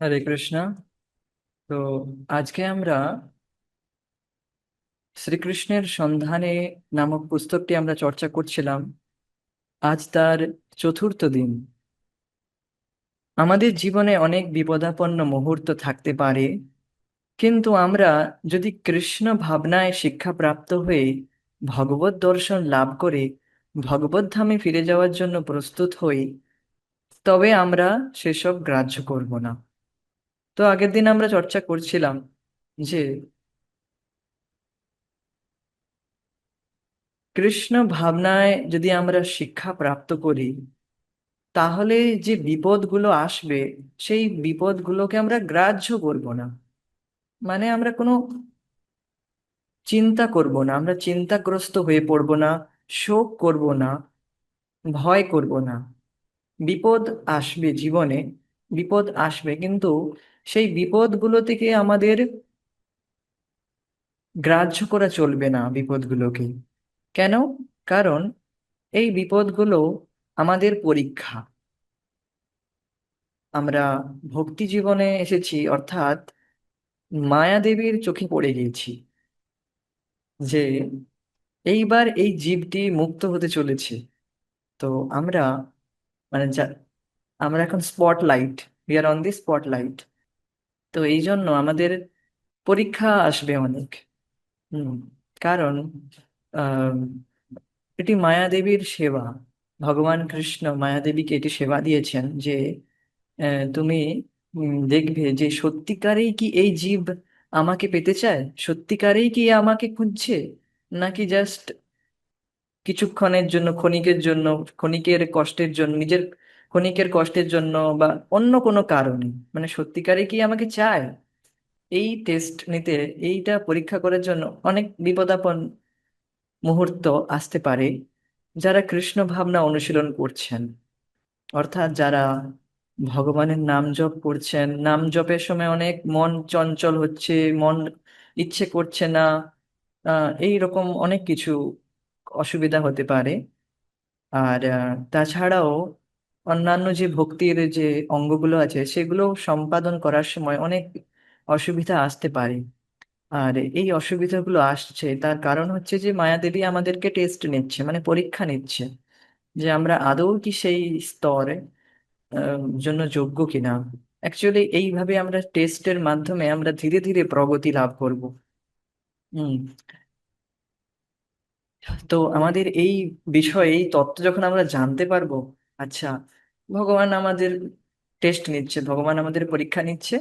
হরে কৃষ্ণ। তো আজকে আমরা শ্রীকৃষ্ণের সন্ধানে নামক পুস্তকটি আমরা চর্চা করছিলাম। আজ তার চতুর্থ দিন। আমাদের জীবনে অনেক বিপদাপন্ন মুহূর্ত থাকতে পারে, কিন্তু আমরা যদি কৃষ্ণ ভাবনায় শিক্ষাপ্রাপ্ত হয়ে ভগবত দর্শন লাভ করে ভগবত ধামে ফিরে যাওয়ার জন্য প্রস্তুত হই, তবে আমরা সেসব গ্রাহ্য করব না। তো আগের দিন আমরা চর্চা করছিলাম যে কৃষ্ণ ভাবনায় যদি আমরা শিক্ষা প্রাপ্ত করি, তাহলে যে বিপদগুলো আসবে সেই বিপদগুলোকে আমরা গ্রাহ্য করব না। মানে আমরা কোনো চিন্তা করব না, আমরা চিন্তাগ্রস্ত হয়ে পড়ব না, শোক করব না, ভয় করব না। বিপদ আসবে জীবনে, বিপদ আসবে, কিন্তু সেই বিপদগুলো থেকে আমাদের গ্রাহ্য করা চলবে না বিপদগুলোকে। কেন? কারণ এই বিপদগুলো আমাদের পরীক্ষা। আমরা ভক্তি জীবনে এসেছি, অর্থাৎ মায়াদেবীর চোখে পড়ে গিয়েছি যে এইবার এই জীবটি মুক্ত হতে চলেছে। তো আমরা মানে আমরা এখন spotlight, we are on the spotlight. তো এই জন্য আমাদের পরীক্ষা আসবে অনেক। হুম। কারণ আহ এটি মায়াদেবীর সেবা। ভগবান কৃষ্ণ মায়াদেবীকে এটি সেবা দিয়েছেন যে তুমি দেখবে যে সত্যিকারেই কি এই জীব আমাকে পেতে চায়, সত্যিকারেই কি আমাকে খুঁজছে, নাকি জাস্ট কিছুক্ষণের জন্য, ক্ষণিকের জন্য, ক্ষণিকের কষ্টের জন্য, নিজের ক্ষণিকের কষ্টের জন্য, বা অন্য কোনো কারণে, মানে সত্যিকারেই কি আমাকে চায়। এই টেস্ট নিতে, এইটা পরীক্ষা করার জন্য অনেক বিপদাপন্ন মুহূর্ত আসতে পারে। যারা কৃষ্ণ ভাবনা অনুশীলন করছেন, অর্থাৎ যারা ভগবানের নাম জপ করছেন, নাম জপের সময় অনেক মন চঞ্চল হচ্ছে, মন ইচ্ছে করছে না, এই রকম অনেক কিছু অসুবিধা হতে পারে। আর তাছাড়াও অন্যান্য যে ভক্তির যে অঙ্গগুলো আছে সেগুলো সম্পাদন করার সময় অনেক অসুবিধা আসতে পারে। আর এই অসুবিধাগুলো আসছে তার কারণ হচ্ছে যে মায়াদেবী আমাদেরকে টেস্ট নিচ্ছে, মানে পরীক্ষা নিচ্ছে যে আমরা আদৌ কি সেই স্তরে জন্য যোগ্য কিনা। অ্যাকচুয়ালি এইভাবে আমরা টেস্টের মাধ্যমে আমরা ধীরে ধীরে প্রগতি লাভ করব। হুম। তো আমাদের এই বিষয়ে এই তত্ত্ব যখন আমরা জানতে পারবো, আচ্ছা, ভগবান আমাদের টেস্ট নিচ্ছে, ভগবান আমাদের পরীক্ষা নিচ্ছে,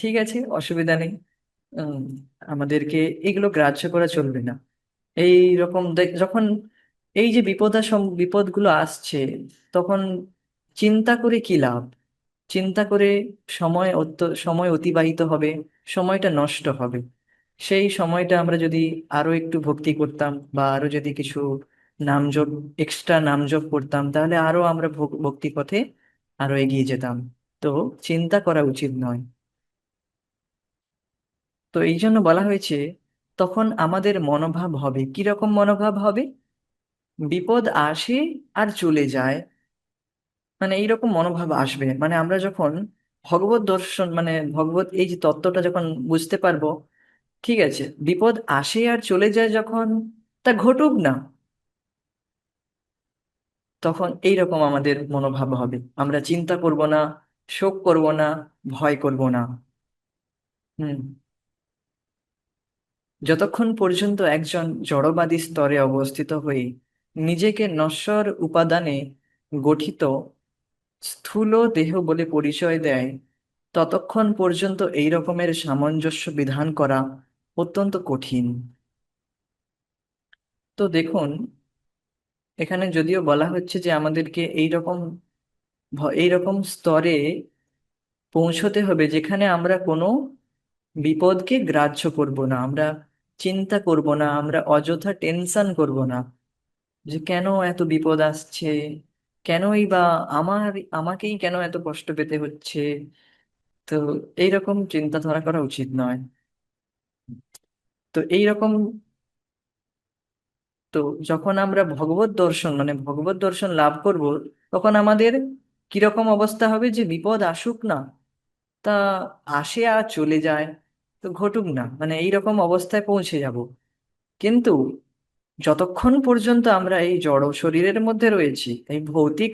ঠিক আছে, অসুবিধা নেই। উম, আমাদেরকে এগুলো গ্রাহ্য করা চলবে না। এই রকম যখন এই যে বিপদগুলো আসছে, তখন চিন্তা করে কি লাভ? চিন্তা করে সময় অতিবাহিত হবে, সময়টা নষ্ট হবে। সেই সময়টা আমরা যদি আরো একটু ভক্তি করতাম, বা আরো যদি কিছু নামজপ, এক্সট্রা নামজপ করতাম, তাহলে আরো আমরা ভক্তি পথে আরো এগিয়ে যেতাম। তো চিন্তা করা উচিত নয়। তো এই জন্য বলা হয়েছে, তখন আমাদের মনোভাব হবে কিরকম? মনোভাব হবে, বিপদ আসে আর চলে যায়, মানে এইরকম মনোভাব আসবে। মানে আমরা যখন ভগবত দর্শন, মানে ভগবত এই যে তত্ত্বটা যখন বুঝতে পারবো, ঠিক আছে, বিপদ আসে আর চলে যায় যখন, তা ঘটুক না, তখন এইরকম আমাদের মনোভাব হবে। আমরা চিন্তা করব না, শোক করব না, ভয় করব না। হুম। যতক্ষণ পর্যন্ত একজন জড়বাদী স্তরে অবস্থিত হয়ে নিজেকে নশ্বর উপাদানে গঠিত স্থূল দেহ বলে পরিচয় দেয়, ততক্ষণ পর্যন্ত এই রকমের সামঞ্জস্য বিধান করা অত্যন্ত কঠিন। তো দেখুন, এখানে যদিও বলা হচ্ছে যে আমাদেরকে এইরকম স্তরে পৌঁছতে হবে যেখানে আমরা কোনো বিপদকে গ্রাহ্য করব না, আমরা চিন্তা করব না, আমরা অযথা টেনশন করব না যে কেন এত বিপদ আসছে, কেনই বা আমাকেই কেন এত কষ্ট পেতে হচ্ছে। তো এইরকম চিন্তাধারা করা উচিত নয়। তো এইরকম, তো যখন আমরা ভগবত দর্শন, মানে ভগবত দর্শন লাভ করব, তখন আমাদের কিরকম অবস্থা হবে যে বিপদ আসুক না, তা আসে আর চলে যায়, তো ঘটুক না, মানে এইরকম অবস্থায় পৌঁছে যাব। কিন্তু যতক্ষণ পর্যন্ত আমরা এই জড় শরীরের মধ্যে রয়েছি, এই ভৌতিক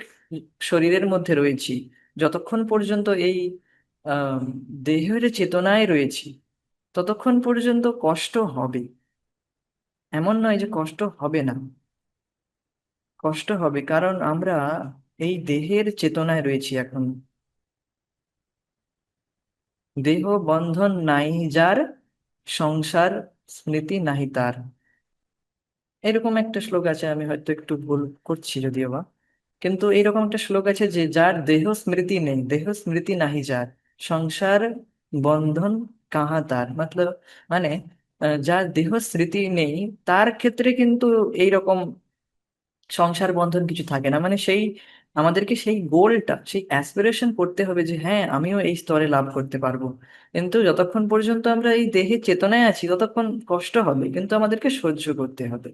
শরীরের মধ্যে রয়েছি, যতক্ষণ পর্যন্ত এই আহ দেহের চেতনায় রয়েছি, ততক্ষণ পর্যন্ত কষ্ট হবে। এমন নয় যে কষ্ট হবে না, কষ্ট হবে, কারণ আমরা এই দেহের চেতনায় রয়েছি এখন। দেহ বন্ধন নাই যার, সংসার স্মৃতি নাহি তার। এরকম একটা শ্লোক আছে, আমি হয়তো একটু ভুল করছি যদিও বা, কিন্তু এরকম একটা শ্লোক আছে যে যার দেহ স্মৃতি নেই, দেহ স্মৃতি নাহি যার, সংসার বন্ধন কাহা তার, মতলব মানে যার দেহ স্মৃতি নেই, তার ক্ষেত্রে কিন্তু এইরকম সংসার বন্ধন কিছু থাকে না। মানে সেই আমাদেরকে সেই গোলটা, সেই অ্যাসপিরেশন করতে হবে যে হ্যাঁ আমিও এই স্তরে লাভ করতে পারবো। কিন্তু যতক্ষণ পর্যন্ত আমরা এই দেহের চেতনায় আছি, ততক্ষণ কষ্ট হবে, কিন্তু আমাদেরকে সহ্য করতে হবে।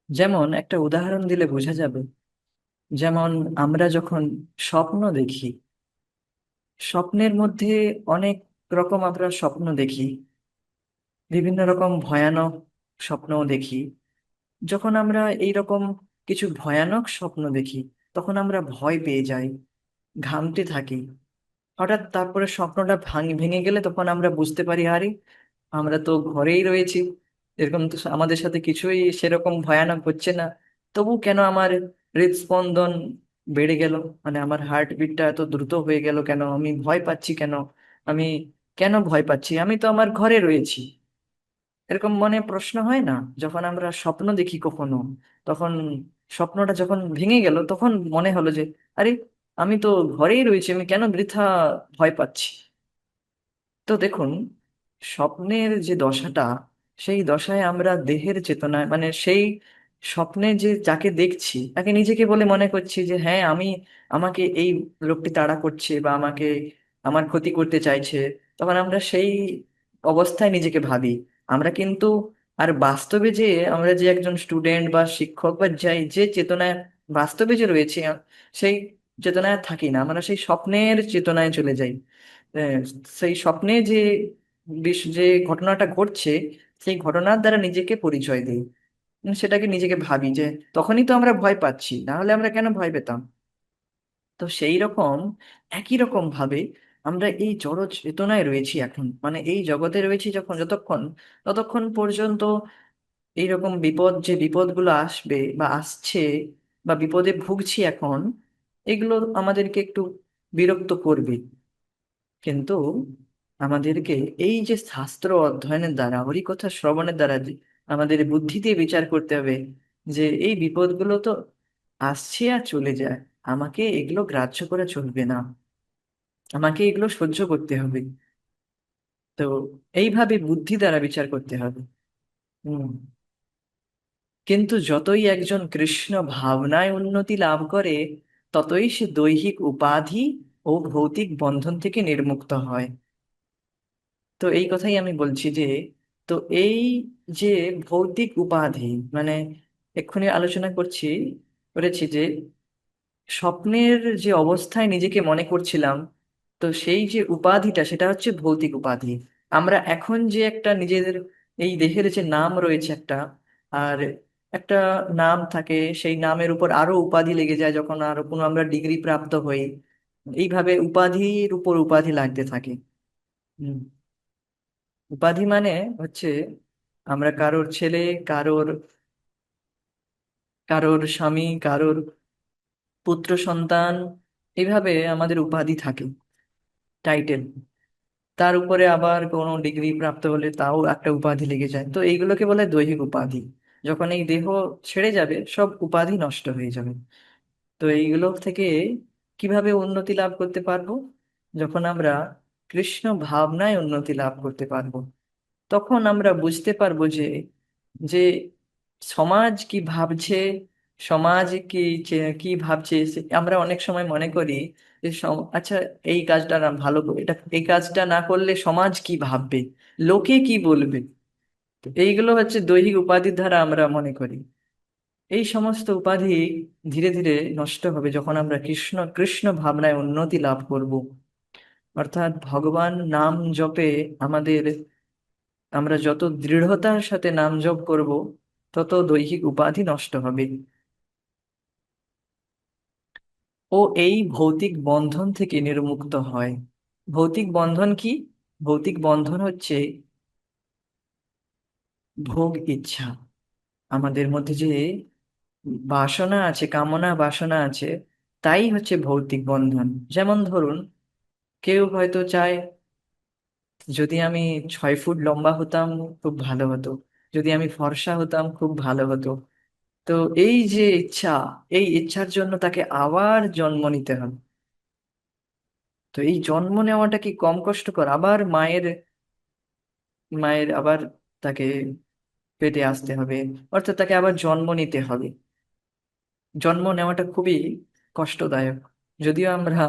যেমন একটা উদাহরণ দিলে বোঝা যাবে, যেমন আমরা যখন স্বপ্ন দেখি, স্বপ্নের মধ্যে অনেক রকম আমরা স্বপ্ন দেখি, বিভিন্ন রকম ভয়ানক স্বপ্নও দেখি। যখন আমরা এই রকম কিছু ভয়ানক স্বপ্ন দেখি, তখন আমরা ভয় পেয়ে যাই, ঘামতে থাকি। হঠাৎ তারপরে স্বপ্নটা ভেঙে গেলে তখন আমরা বুঝতে পারি, আরে আমরা তো ঘরেই রয়েছি, এরকম তো আমাদের সাথে কিছুই সেরকম ভয়ানক হচ্ছে না, তবু কেন আমার হৃদস্পন্দন বেড়ে গেল, মানে আমার হার্টবিটটা এত দ্রুত হয়ে গেল কেন, আমি ভয় পাচ্ছি কেন, আমি কেন ভয় পাচ্ছি, আমি তো আমার ঘরে রয়েছি। এরকম মনে প্রশ্ন হয় না যখন আমরা স্বপ্ন দেখি কখনো? তখন স্বপ্নটা যখন ভেঙে গেল, তখন মনে হলো যে আরে আমি তো ঘরেই রয়েছি, আমি কেন বৃথা ভয় পাচ্ছি। তো দেখুন, স্বপ্নের যে দশাটা, সেই দশায় আমরা দেহের চেতনায়, মানে সেই স্বপ্নে যে যাকে দেখছি তাকে নিজেকে বলে মনে করছি যে হ্যাঁ আমি, আমাকে এই লোকটি তাড়া করছে বা আমাকে, আমার ক্ষতি করতে চাইছে, তখন আমরা সেই অবস্থায় নিজেকে ভাবি। আমরা কিন্তু আর বাস্তবে যে, আমরা যে একজন স্টুডেন্ট বা শিক্ষক বা যাই যে চেতনায় বাস্তবে যে রয়েছে, সেই চেতনায় থাকি না, আমরা সেই স্বপ্নের চেতনায় চলে যাই। আহ, সেই স্বপ্নে যে যে ঘটনাটা ঘটছে, সেই ঘটনার দ্বারা নিজেকে পরিচয় দিই। সেটাকে নিজেকে ভাবি যে তখনই তো আমরা ভয় পাচ্ছি, না হলে আমরা কেন ভয় পেতাম। তো সেই রকম, একই রকম ভাবে আমরা এই জড় চেতনায় রয়েছি এখন, মানে এই জগতে রয়েছি যখন, যতক্ষণ ততক্ষণ পর্যন্ত এইরকম বিপদ, যে বিপদগুলো আসবে বা আসছে, বা বিপদে ভুগছি এখন, এগুলো আমাদেরকে একটু বিরক্ত করবে। কিন্তু আমাদেরকে এই যে শাস্ত্র অধ্যয়নের দ্বারা, হরিকথা শ্রবণের দ্বারা যে আমাদের বুদ্ধি দিয়ে বিচার করতে হবে যে এই বিপদগুলো তো আসছে আর চলে যায়, আমাকে এগুলো গ্রাহ্য করে চলবে না, আমাকে এগুলো সহ্য করতে হবে। তো এইভাবে বুদ্ধি দ্বারা বিচার করতে হবে। হুম। কিন্তু যতই একজন কৃষ্ণ ভাবনায় উন্নতি লাভ করে, ততই সে দৈহিক উপাধি ও ভৌতিক বন্ধন থেকে নির্মুক্ত হয়। তো এই কথাই আমি বলছি যে, তো এই যে ভৌতিক উপাধি, মানে এক্ষুনি আলোচনা করেছি যে স্বপ্নের যে অবস্থায় নিজেকে মনে করছিলাম, তো সেই যে উপাধিটা সেটা হচ্ছে ভৌতিক উপাধি। আমরা এখন যে একটা নিজেদের এই দেহের যে নাম রয়েছে একটা, আর একটা নাম থাকে, সেই নামের উপর আরো উপাধি লেগে যায় যখন আরো কোনো আমরা ডিগ্রি প্রাপ্ত হই, এইভাবে উপাধির উপর উপাধি লাগতে থাকে। হুম। উপাধি মানে হচ্ছে আমরা কারোর ছেলে, কারোর কারোর স্বামী, কারোর পুত্র সন্তান, এইভাবে আমাদের উপাধি থাকে, টাইটেল। তার উপরে আবার কোনো ডিগ্রি প্রাপ্ত হলে তাও একটা উপাধি লেগে যায়, তো এইগুলোকে বলে দৈহিক উপাধি। যখন এই দেহ ছেড়ে যাবে, সব উপাধি নষ্ট হয়ে যাবে। তো এইগুলো থেকে কিভাবে উন্নতি লাভ করতে পারবো? যখন আমরা কৃষ্ণ ভাবনায় উন্নতি লাভ করতে পারবো, তখন আমরা বুঝতে পারবো যে যে সমাজ কি ভাবছে, সমাজ কি ভাবছে আমরা অনেক সময় মনে করি যে আচ্ছা এই কাজটা না ভালো এটা, এই কাজটা না করলে সমাজ কি ভাববে, লোকে কি বলবে। তো এইগুলো হচ্ছে দৈহিক উপাধির দ্বারা আমরা মনে করি। এই সমস্ত উপাধি ধীরে ধীরে নষ্ট হবে যখন আমরা কৃষ্ণ কৃষ্ণ ভাবনায় উন্নতি লাভ করব। অর্থাৎ ভগবান নাম জপে আমাদের, আমরা যত দৃঢ়তার সাথে নাম জপ করব, তত দৈহিক উপাধি নষ্ট হবে। ও এই ভৌতিক বন্ধন থেকে নির্মুক্ত হয়। ভৌতিক বন্ধন কি? ভৌতিক বন্ধন হচ্ছে ভোগ ইচ্ছা। আমাদের মধ্যে যে বাসনা আছে, কামনা বাসনা আছে, তাই হচ্ছে ভৌতিক বন্ধন। যেমন ধরুন, কেউ হয়তো চায়, যদি আমি 6 ফুট লম্বা হতাম খুব ভালো হতো, যদি আমি ফর্সা হতাম খুব ভালো হতো। তো এই যে ইচ্ছা, এই ইচ্ছার জন্য তাকে আবার জন্ম নিতে হবে। তো এই জন্ম নেওয়াটা কি কম কষ্টকর? আবার মায়ের মায়ের আবার তাকে পেটে আসতে হবে, অর্থাৎ তাকে আবার জন্ম নিতে হবে। জন্ম নেওয়াটা খুবই কষ্টদায়ক। যদিও আমরা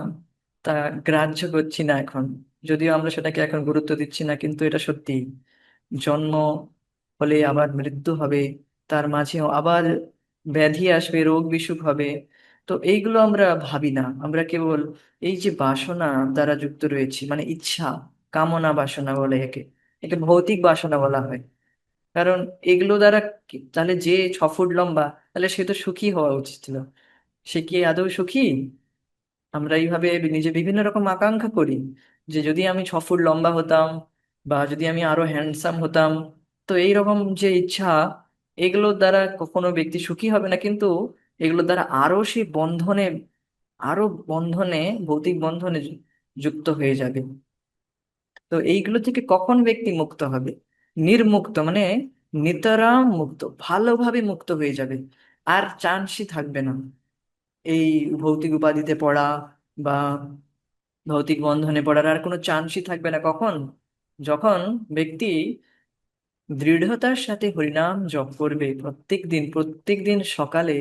তা গ্রাহ্য করছি না এখন, যদিও আমরা সেটাকে এখন গুরুত্ব দিচ্ছি না, কিন্তু এটা সত্যি। জন্ম হলে আবার মৃত্যু হবে, তার মাঝেও আবার ব্যাধি আসবে, রোগ বিসুখ হবে। তো এইগুলো আমরা ভাবি না, আমরা কেবল এই যে বাসনা দ্বারা যুক্ত রয়েছি, মানে ইচ্ছা, কামনা বাসনা বলে একে, একে ভৌতিক বাসনা বলা হয়। কারণ এগুলো দ্বারা তাহলে যে 6 ফুট লম্বা, তাহলে সে তো সুখী হওয়া উচিত ছিল। সে কি আদৌ সুখী? আমরা এইভাবে নিজে বিভিন্ন রকম আকাঙ্ক্ষা করি, যে যদি আমি 6 ফুট লম্বা হতাম, বা যদি আমি আরো হ্যান্ডসাম হতাম। তো এইরকম যে ইচ্ছা, এগুলোর দ্বারা কখনো ব্যক্তি সুখী হবে না, কিন্তু এগুলোর দ্বারা আরো সে বন্ধনে, আরো বন্ধনে, ভৌতিক বন্ধনে যুক্ত হয়ে যাবে। তো এইগুলো থেকে কখন ব্যক্তি মুক্ত হবে? নির্মুক্ত মানে নিতরাম মুক্ত, ভালোভাবে মুক্ত হয়ে যাবে। আর চান্সই থাকবে না এই ভৌতিক উপাধিতে পড়া বা ভৌতিক বন্ধনে পড়ার, আর কোনো চান্সই থাকবে না। কখন? যখন ব্যক্তি দৃঢ়তার সাথে হরিনাম জপ করবে প্রত্যেক দিন, প্রত্যেক দিন সকালে,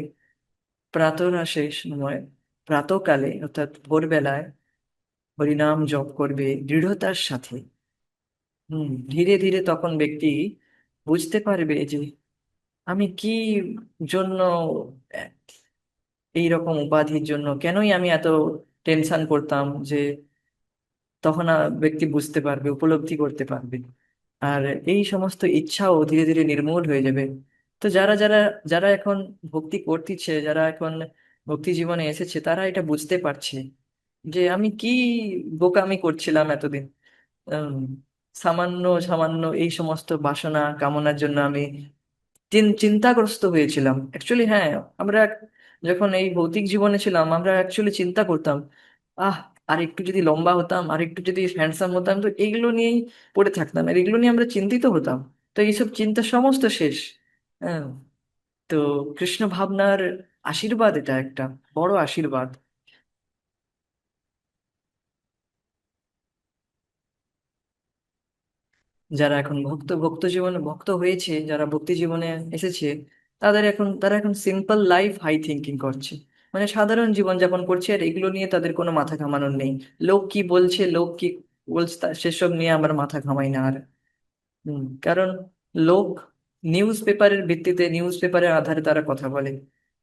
প্রাতরাশে সময়, প্রাতকালে অর্থাৎ ভোরবেলায় হরিনাম জপ করবে দৃঢ়তার সাথে। ধীরে ধীরে তখন ব্যক্তি বুঝতে পারবে যে আমি কি জন্য, এই রকম উপাধির জন্য কেনই আমি এত টেনশন করতাম, যে তখন ব্যক্তি বুঝতে পারবে, উপলব্ধি করতে পারবে। আর এই সমস্ত ইচ্ছাও ধীরে ধীরে নির্মূল হয়ে যাবে। তো যারা যারা যারা এখন ভক্তি করতেছে, যারা এখন ভক্তি জীবনে এসেছে, তারা এটা বুঝতে পারছে যে আমি কি বোকামি করছিলাম এতদিন। উম, সামান্য সামান্য এই সমস্ত বাসনা কামনার জন্য আমি চিন্তাগ্রস্ত হয়েছিলাম অ্যাকচুয়ালি। হ্যাঁ, আমরা যখন এই ভৌতিক জীবনে ছিলাম, আমরা অ্যাকচুয়ালি চিন্তা করতাম, আহ আর একটু যদি লম্বা হতাম, আর একটু যদি হ্যান্ডসাম হতাম, তো এইগুলো নিয়েই পড়ে থাকতাম, আর এগুলো নিয়ে আমরা চিন্তিত হতাম। তো এইসব চিন্তা সমস্ত শেষ। হ্যাঁ। তো কৃষ্ণ ভাবনার আশীর্বাদ, এটা একটা বড় আশীর্বাদ। যারা এখন ভক্ত জীবনে ভক্ত হয়েছে, যারা ভক্তি জীবনে এসেছে, তারা এখন সিম্পল লাইফ, হাই থিঙ্কিং করছে। মানে সাধারণ জীবন যাপন করছে, আর এগুলো নিয়ে তাদের কোনো মাথা ঘামানোর নেই। লোক কি বলছে, লোক কি বলছে, সেসব নিয়ে আমার মাথা ঘামাই না আর। কারণ লোক নিউজ পেপারের ভিত্তিতে, নিউজ পেপারের আধারে তারা কথা বলে।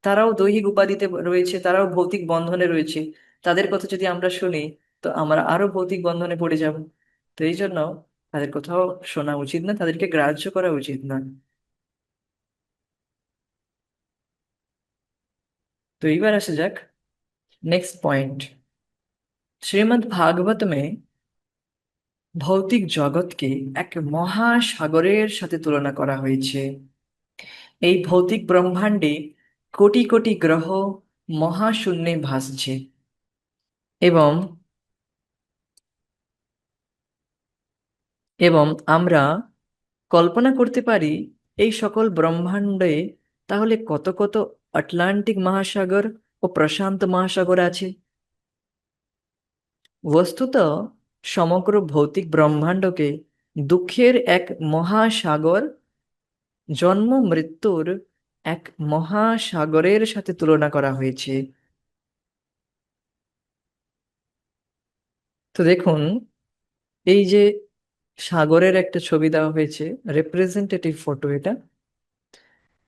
তারাও দৈহিক উপাধিতে রয়েছে, তারাও ভৌতিক বন্ধনে রয়েছে। তাদের কথা যদি আমরা শুনি, তো আমরা আরো ভৌতিক বন্ধনে পড়ে যাব। তো এই জন্য তাদের কোথাও শোনা উচিত না, তাদেরকে গ্রাহ্য করা উচিত না। তো এইবার আসা যাক নেক্সট পয়েন্ট। শ্রীমদ্ ভাগবত में ভৌতিক জগৎকে এক মহাসাগরের সাথে তুলনা করা হয়েছে। এই ভৌতিক ব্রহ্মাণ্ডে কোটি কোটি গ্রহ মহাশূন্যে ভাসছে, এবং এবং আমরা কল্পনা করতে পারি এই সকল ব্রহ্মাণ্ডে তাহলে কত কত আটলান্টিক মহাসাগর ও প্রশান্ত মহাসাগর আছে। বস্তুত সমগ্র ভৌতিক ব্রহ্মাণ্ডকে দুঃখের এক মহাসাগর, জন্ম মৃত্যুর এক মহাসাগরের সাথে তুলনা করা হয়েছে। তো দেখুন, এই যে সাগরের একটা ছবি দেওয়া হয়েছে, রিপ্রেজেন্টেটিভ ফটো এটা।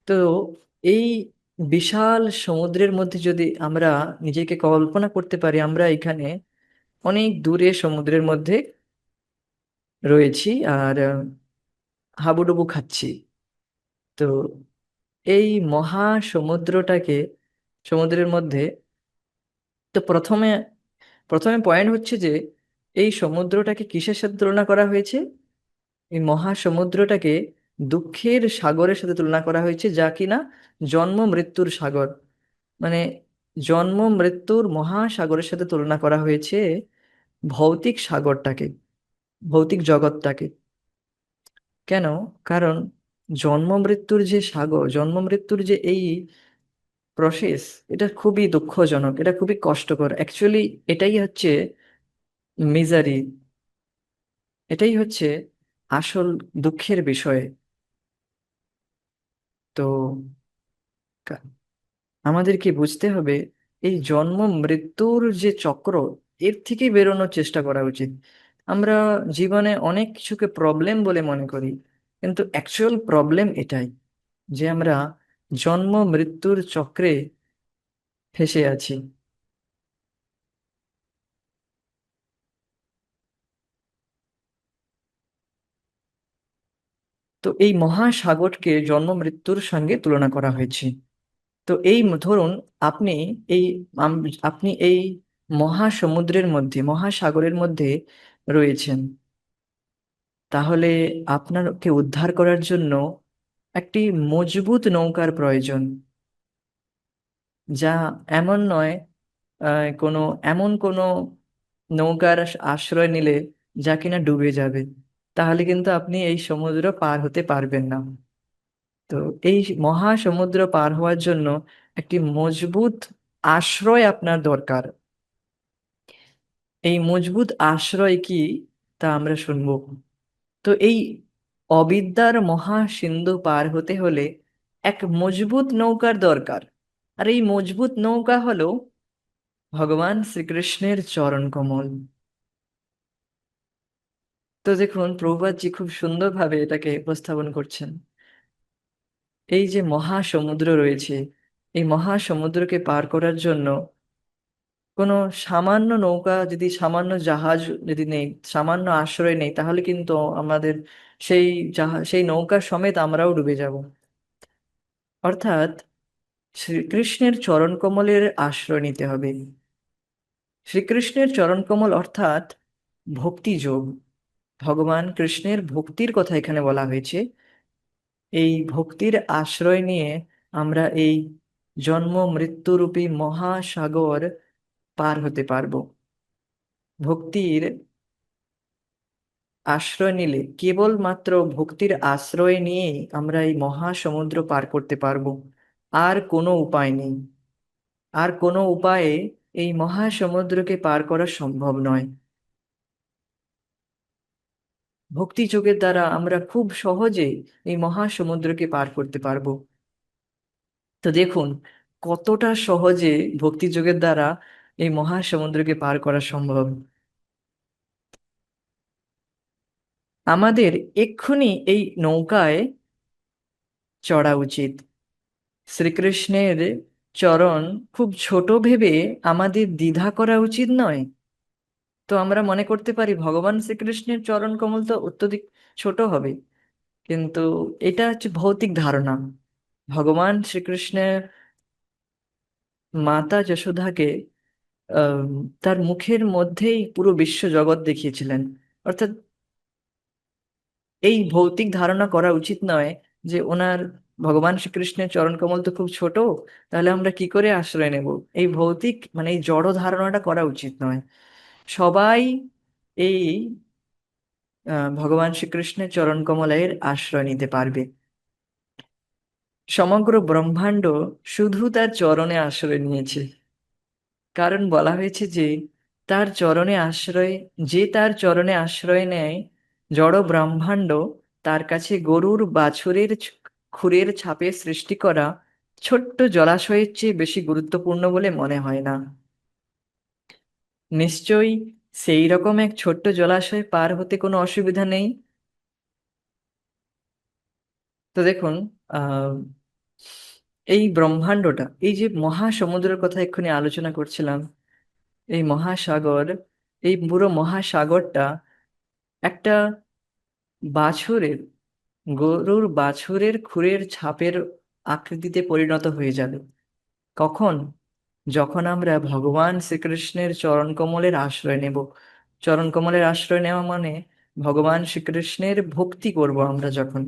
তো এই বিশাল সমুদ্রের মধ্যে যদি আমরা নিজেকে কল্পনা করতে পারি, আমরা এখানে অনেক দূরে সমুদ্রের মধ্যে রয়েছি আর হাবুডুবু খাচ্ছি। তো এই মহাসমুদ্রটাকে, সমুদ্রের মধ্যে, তো প্রথমে প্রথমে পয়েন্ট হচ্ছে যে এই সমুদ্রটাকে কিসের সাথে তুলনা করা হয়েছে? এই মহাসমুদ্রটাকে দুঃখের সাগরের সাথে তুলনা করা হয়েছে, যা কিনা জন্ম মৃত্যুর সাগর। মানে জন্ম মৃত্যুর মহাসাগরের সাথে তুলনা করা হয়েছে ভৌতিক সাগরটাকে, ভৌতিক জগৎটাকে। কেন? কারণ জন্ম মৃত্যুর যে সাগর, জন্ম মৃত্যুর যে এই প্রসেস, এটা খুবই দুঃখজনক, এটা খুবই কষ্টকর অ্যাকচুয়ালি। এটাই হচ্ছে মিজারি, এটাই হচ্ছে আসল দুঃখের বিষয়। তো কা- আমাদেরকে বুঝতে হবে এই জন্ম মৃত্যুর যে চক্র, এর থেকে বেরোনোর চেষ্টা করা উচিত। আমরা জীবনে অনেক কিছুকে প্রবলেম বলে মনে করি, কিন্তু অ্যাকচুয়াল প্রবলেম এটাই যে আমরা জন্ম মৃত্যুর চক্রে ফেসে আছি। তো এই মহাসাগরকে জন্ম মৃত্যুর সঙ্গে তুলনা করা হয়েছে। তো এই ধরুন, আপনি এই আপনি এই মহাসমুদ্রের মধ্যে, মহাসাগরের মধ্যে রয়েছেন। তাহলে আপনাকে উদ্ধার করার জন্য একটি মজবুত নৌকার প্রয়োজন, যা এমন নয় কোনো এমন কোনো নৌকার আশ্রয় নিলে যা কিনা ডুবে যাবে, তাহলে কিন্তু আপনি এই সমুদ্র পার হতে পারবেন না। তো এই মহাসমুদ্র পার হওয়ার জন্য একটি মজবুত আশ্রয় আপনার দরকার। এই মজবুত আশ্রয় কি, তা আমরা শুনবো। তো এই অবিদ্যার মহাসিন্ধু পার হতে হলে এক মজবুত নৌকার দরকার। আর এই মজবুত নৌকা হলো ভগবান শ্রীকৃষ্ণের চরণ কমল। তো দেখুন, প্রভুপাদজি খুব সুন্দরভাবে এটাকে উপস্থাপন করছেন। এই যে মহাসমুদ্র রয়েছে, এই মহাসমুদ্রকে পার করার জন্য কোনো সামান্য নৌকা যদি, সামান্য জাহাজ যদি নেই, সামান্য আশ্রয় নেই, তাহলে কিন্তু আমাদের সেই জাহাজ, সেই নৌকা সমেত আমরাও ডুবে যাব। অর্থাৎ শ্রীকৃষ্ণের চরণ কমলের আশ্রয় নিতে হবে। শ্রীকৃষ্ণের চরণ কমল অর্থাৎ ভক্তি যোগ। ভগবান কৃষ্ণের ভক্তির কথা এখানে বলা হয়েছে। এই ভক্তির আশ্রয় নিয়ে আমরা এই জন্ম মৃত্যুরূপী মহাসাগর পার হতে পারবো। ভক্তির আশ্রয় নিলে, কেবলমাত্র ভক্তির আশ্রয় নিয়েই আমরা এই মহাসমুদ্র পার করতে পারবো। আর কোনো উপায় নেই। আর কোনো উপায়ে এই মহাসমুদ্রকে পার করা সম্ভব নয়। ভক্তি যোগের দ্বারা আমরা খুব সহজে এই মহাসমুদ্রকে পার করতে পারবো। তো দেখুন কতটা সহজে ভক্তি যোগের দ্বারা এই মহাসমুদ্রকে পার করা সম্ভব। আমাদের এক্ষুনি এই নৌকায় চড়া উচিত। শ্রীকৃষ্ণের চরণ খুব ছোট ভেবে আমাদের দ্বিধা করা উচিত নয়। তো আমরা মনে করতে পারি ভগবান শ্রীকৃষ্ণের চরণ কমল তো অত্যধিক ছোট হবে, কিন্তু এটা হচ্ছে ভৌতিক ধারণা। ভগবান শ্রীকৃষ্ণের মাতা যশোদাকে আহ, তার মুখের মধ্যেই পুরো বিশ্ব জগৎ দেখিয়েছিলেন। অর্থাৎ এই ভৌতিক ধারণা করা উচিত নয় যে ওনার, ভগবান শ্রীকৃষ্ণের চরণ কমল তো খুব ছোট, তাহলে আমরা কি করে আশ্রয় নেব। এই ভৌতিক মানে এই জড় ধারণাটা করা উচিত নয়। সবাই এই ভগবান শ্রীকৃষ্ণের চরণ কমলের আশ্রয় নিতে পারবে। সমগ্র ব্রহ্মাণ্ড শুধু তার চরণে আশ্রয় নিয়েছে। কারণ বলা হয়েছে যে তার চরণে আশ্রয়, যে তার চরণে আশ্রয় নেয়, জড় ব্রহ্মাণ্ড তার কাছে গরুর বাছুরের খুরের ছাপে সৃষ্টি করা ছোট্ট জলাশয়ের চেয়ে বেশি গুরুত্বপূর্ণ বলে মনে হয় না। নিশ্চয়ই সেই রকম এক ছোট্ট জলাশয় পার হতে কোনো অসুবিধা নেই। তো দেখুন, আহ এই ব্রহ্মাণ্ডটা, এই যে মহাসমুদ্রের কথা এক্ষুনি আলোচনা করছিলাম, এই মহাসাগর, এই পুরো মহাসাগরটা একটা বাছুরের, গরুর বাছুরের খুরের ছাপের আকৃতিতে পরিণত হয়ে যাবে। কখন? যখন আমরা ভগবান শ্রীকৃষ্ণের চরণ কমলের আশ্রয় নেব। চরণ কমলের আশ্রয় নেওয়া মানে ভগবান শ্রীকৃষ্ণের ভক্তি করব আমরা, যখন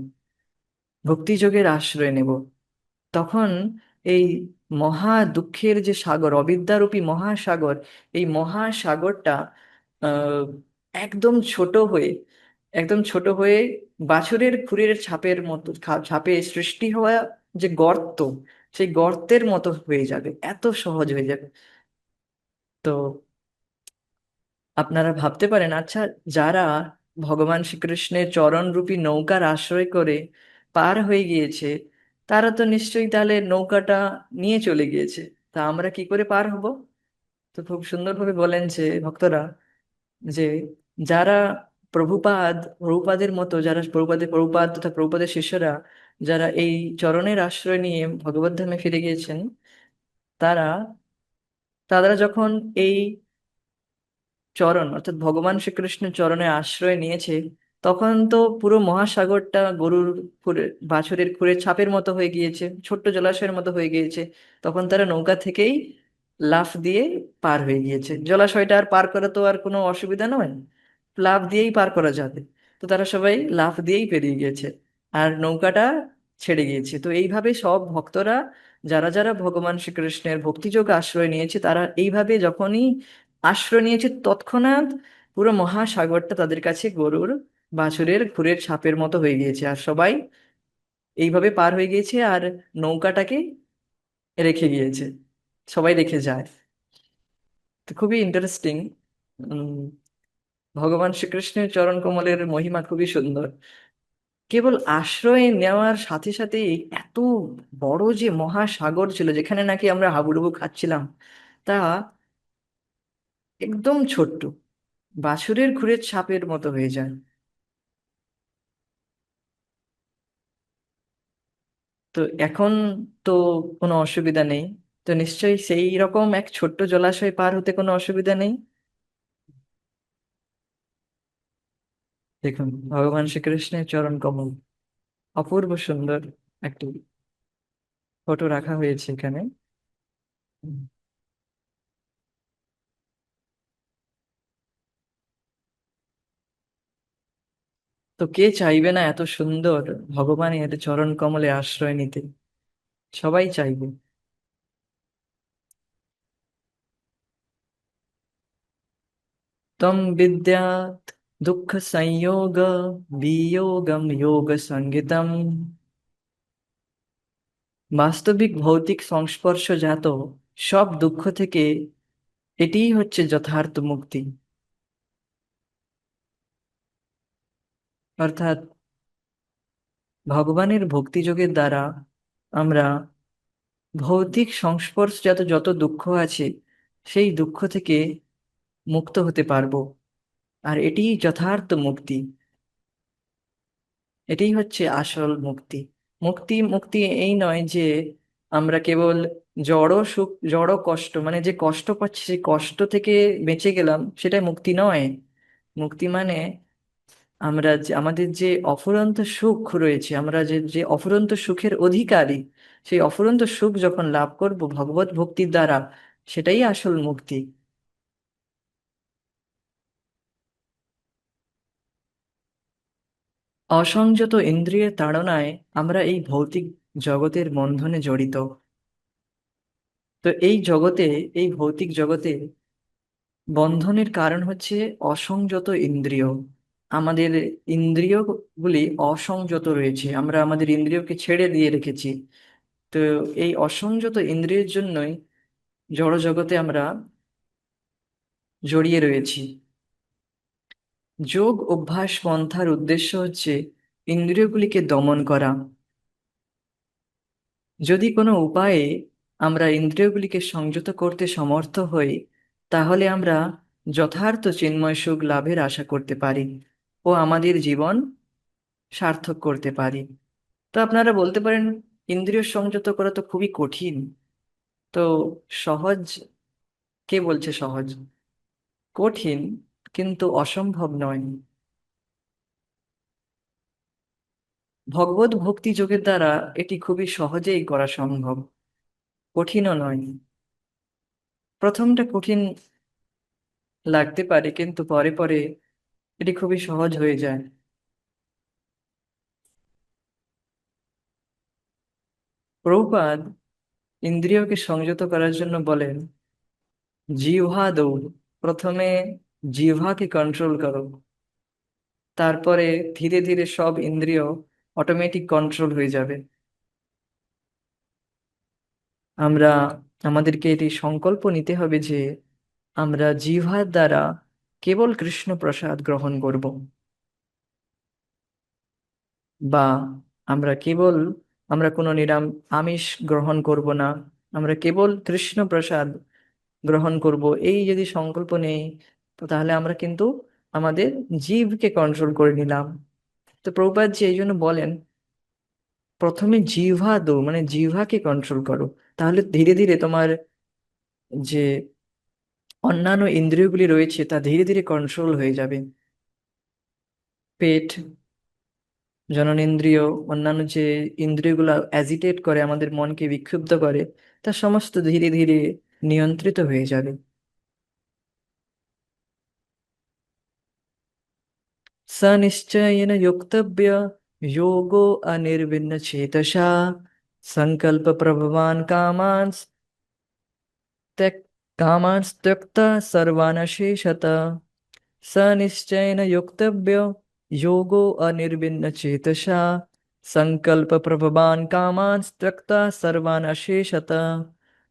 ভক্তিযোগের আশ্রয় নেব, তখন এই মহা দুঃখের যে সাগর, অবিদ্যারূপী মহাসাগর, এই মহাসাগরটা আহ একদম ছোট হয়ে, একদম ছোট হয়ে বাছুরের খুরের ছাপের মতো, ছাপে সৃষ্টি হওয়া যে গর্ত, সেই গর্তের মতো হয়ে যাবে, এত সহজ হয়ে যাবে। তো আপনারা ভাবতে পারেন, আচ্ছা, যারা ভগবান শ্রীকৃষ্ণের চরণরূপী নৌকার আশ্রয় করে পার হয়ে গিয়েছে, তারা তো নিশ্চয়ই তাহলে নৌকাটা নিয়ে চলে গিয়েছে। তা আমরা কি করে পার হব? তো খুব সুন্দরভাবে বলেন যে ভক্তরা, যে যারা প্রভুপাদের মতো, যারা প্রভুপাদ তথা প্রভুপাদের শিষ্যরা, যারা এই চরণের আশ্রয় নিয়ে ভগবত ধামে ফিরে গিয়েছেন, তারা তারা যখন এই চরণ অর্থাৎ ভগবান শ্রীকৃষ্ণের চরণে আশ্রয় নিয়েছে, তখন তো পুরো মহাসাগরটা গরুর খুরে, বাছুরের খুরে ছাপের মতো হয়ে গিয়েছে, ছোট্ট জলাশয়ের মতো হয়ে গিয়েছে। তখন তারা নৌকা থেকেই লাফ দিয়ে পার হয়ে গিয়েছে। জলাশয়টা আর পার করা তো আর কোনো অসুবিধা নয়, লাফ দিয়েই পার করা যাবে। তো তারা সবাই লাফ দিয়েই পেরিয়ে গিয়েছে, আর নৌকাটা ছেড়ে গিয়েছে। তো এইভাবে সব ভক্তরা, যারা যারা ভগবান শ্রীকৃষ্ণের ভক্তিযোগ আশ্রয় নিয়েছে, তারা এইভাবে যখনই আশ্রয় নিয়েছে, তৎক্ষণাৎ পুরো মহাসাগরটা তাদের কাছে গরুর বাছুরের খুরের ছাপের মতো হয়ে গিয়েছে, আর সবাই এইভাবে পার হয়ে গিয়েছে, আর নৌকাটাকে রেখে গিয়েছে, সবাই রেখে যায়। তো খুবই ইন্টারেস্টিং। ভগবান শ্রীকৃষ্ণের চরণ কমলের মহিমা খুবই সুন্দর। কেবল আশ্রয় নেওয়ার সাথে সাথে এত বড় যে মহাসাগর ছিল, যেখানে নাকি আমরা হাবুডুবু খাচ্ছিলাম, তা একদম ছোট্ট, বাছুরের খুরের ছাপের মতো হয়ে যায়। তো এখন তো কোনো অসুবিধা নেই। তো নিশ্চয়ই সেই রকম এক ছোট্ট জলাশয় পার হতে কোনো অসুবিধা নেই। দেখুন, ভগবান শ্রীকৃষ্ণের চরণ কমল, অপূর্ব সুন্দর একটি ফটো রাখা হয়েছে এখানে। তো কে চাইবে না এত সুন্দর ভগবানের চরণ কমলে আশ্রয় নিতে? সবাই চাইবে। তম বিদ্যাত দুঃখ সংযোগ বিয়োগম যোগ সঙ্গীতম। বাস্তবিক ভৌতিক সংস্পর্শজাত সব দুঃখ থেকে এটিই হচ্ছে যথার্থ মুক্তি। অর্থাৎ ভগবানের ভক্তিযোগের দ্বারা আমরা ভৌতিক সংস্পর্শজাত যত দুঃখ আছে, সেই দুঃখ থেকে মুক্ত হতে পারবো। আর এটিই যথার্থ মুক্তি, এটাই হচ্ছে আসল মুক্তি। মুক্তি মুক্তি এই নয় যে আমরা কেবল জড় সুখ, জড় কষ্ট, মানে যে কষ্ট পাচ্ছি সেই কষ্ট থেকে বেঁচে গেলাম, সেটাই মুক্তি নয়। মুক্তি মানে আমরা যে আমাদের যে অফুরন্ত সুখ রয়েছে, আমরা যে যে অফুরন্ত সুখের অধিকারী, সেই অফুরন্ত সুখ যখন লাভ করব ভগবত ভক্তির দ্বারা, সেটাই আসল মুক্তি। অসংযত ইন্দ্রিয়ের তাড়নায় আমরা এই ভৌতিক জগতের বন্ধনে জড়িত। তো এই জগতে, এই ভৌতিক জগতে বন্ধনের কারণ হচ্ছে অসংযত ইন্দ্রিয়। আমাদের ইন্দ্রিয়গুলি অসংযত রয়েছে, আমরা আমাদের ইন্দ্রিয়কে ছেড়ে দিয়ে রেখেছি। তো এই অসংযত ইন্দ্রিয়ের জন্যই জড় জগতে আমরা জড়িয়ে রয়েছি। যোগ অভ্যাস পন্থার উদ্দেশ্য হচ্ছে ইন্দ্রিয়গুলিকে দমন করা। যদি কোনো উপায়ে আমরা ইন্দ্রিয়গুলিকে সংযত করতে সমর্থ হই, তাহলে আমরা যথার্থ চিন্ময় সুখ লাভের আশা করতে পারি ও আমাদের জীবন সার্থক করতে পারি। তো আপনারা বলতে পারেন, ইন্দ্রিয় সংযত করা তো খুবই কঠিন। তো সহজ, কে বলছে সহজ? কঠিন, কিন্তু অসম্ভব নয়। ভগবত ভক্তি যোগের দ্বারা এটি খুবই সহজেই করা সম্ভব, কঠিনও নয়। প্রথমটা কঠিন লাগতে পারে, কিন্তু পরে পরে এটি খুবই সহজ হয়ে যায়। প্রভুপাদ ইন্দ্রিয়কে সংযত করার জন্য বলেন, জিহ্বা দৌড়। প্রথমে জিহ্বাকে কন্ট্রোল করো, তারপরে ধীরে ধীরে সব ইন্দ্রিয় অটোমেটিক কন্ট্রোল হয়ে যাবে। আমরা আমাদেরকে এটি সংকল্প নিতে হবে যে আমরা জিহ্বার দ্বারা কেবল কৃষ্ণ প্রসাদ গ্রহণ করব, বা আমরা কেবল, আমরা কোনো আমিষ গ্রহণ করব না, আমরা কেবল কৃষ্ণ প্রসাদ গ্রহণ করব। এই যদি সংকল্প নেই, তো তাহলে আমরা কিন্তু আমাদের জিভকে কন্ট্রোল করে নিলাম। তো প্রভুপাদ জি এই জন্য বলেন, প্রথমে জিহ্বা দো, মানে জিহ্বাকে কন্ট্রোল করো, তাহলে ধীরে ধীরে তোমার যে অন্যান্য ইন্দ্রিয়গুলি রয়েছে তা ধীরে ধীরে কন্ট্রোল হয়ে যাবে। পেট, জননেন্দ্রিয়, অন্যান্য যে ইন্দ্রিয়গুলো অ্যাজিটেট করে, আমাদের মনকে বিক্ষুব্ধ করে, তা সমস্ত ধীরে ধীরে নিয়ন্ত্রিত হয়ে যাবে। स निश्चयेन योक्तव्य योगो अनिर्विण्ण चेतसा संकल्प प्रभवान त्यक कामांस् त्यक्ता सर्वान् शेषत। स निश्चयेन योक्तव्य योगो अनिर्विण्ण चेतसा संकल्प प्रभवान कामांस् त्यक्ता सर्वान् अशेषत।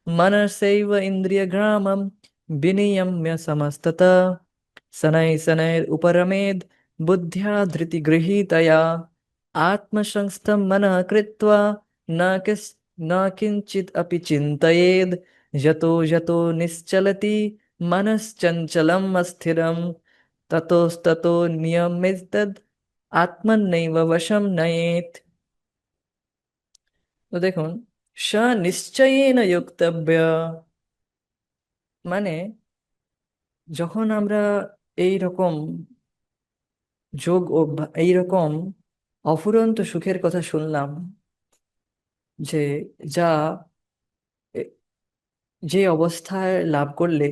मनसैव इन्द्रियग्रामं विनियम्य समस्ततः शनैः शनैः उपरमेद् बुद्ध्या धृतिगृहीतया आत्मसंस्थं मनः कृत्वा न किञ्चित् अपि चिन्तयेद् यतो यतो निश्चलति मनश्चञ्चलम् अस्थिरम् ततोस्ततो नियमेतद् आत्मन्नैव वशं नयेत्। তো দেখুন, স নিশ্চয়েন যোক্তব্য, মানে যখন আমরা এই রকম এই রকম অফুরন্ত সুখের কথা শুনলাম, যে যা যে অবস্থায় লাভ করলে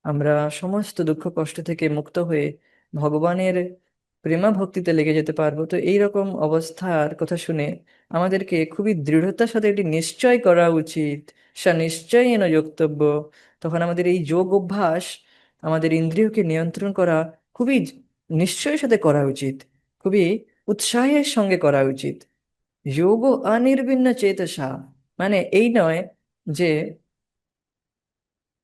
আমরা সমস্ত দুঃখ কষ্ট থেকে মুক্ত হয়ে ভগবানের প্রেমা ভক্তিতে লেগে যেতে পারবো, তো এইরকম অবস্থার কথা শুনে আমাদেরকে খুবই দৃঢ়তার সাথে এটি নিশ্চয় করা উচিত। সা নিশ্চয়ই যোক্তব্য। তখন আমাদের এই যোগ অভ্যাস, আমাদের ইন্দ্রিয়কে নিয়ন্ত্রণ করা খুবই নিশ্চয়ের সাথে করা উচিত, খুবই উৎসাহের সঙ্গে করা উচিত। যোগ অনির্বিণ্ণ চেতসা, মানে এই নয় যে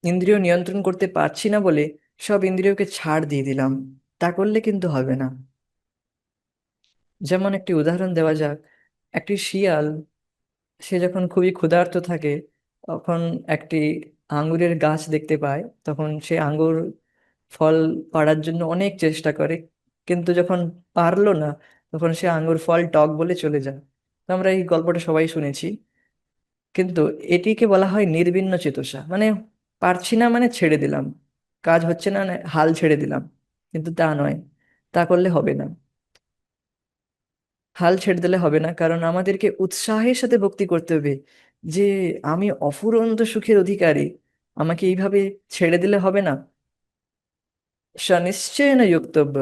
ইন্দ্রিয় নিয়ন্ত্রণ করতে পারছি না বলে সব ইন্দ্রিয়কে ছাড় দিয়ে দিলাম, তা করলে কিন্তু হবে না। যেমন একটি উদাহরণ দেওয়া যাক, একটি শিয়াল, সে যখন খুবই ক্ষুধার্ত থাকে, তখন একটি আঙ্গুরের গাছ দেখতে পায়, তখন সে আঙ্গুর ফল পাড়ার জন্য অনেক চেষ্টা করে, কিন্তু যখন পারলো না, তখন সে আঙ্গুর ফল টক বলে চলে যায়। তো আমরা এই গল্পটা সবাই শুনেছি। কিন্তু এটিকে বলা হয় নির্বিণ্ণ চেতসা, মানে পারছি না মানে ছেড়ে দিলাম, কাজ হচ্ছে না মানে হাল ছেড়ে দিলাম। কিন্তু তা নয়, তা করলে হবে না। হাল ছেড়ে দিলে হবে না, কারণ আমাদেরকে উৎসাহের সাথে ভক্তি করতে হবে, যে আমি অফুরন্ত সুখের অধিকারী, আমাকে এইভাবে ছেড়ে দিলে হবে না। নিশ্চয়ই যোক্তব্য,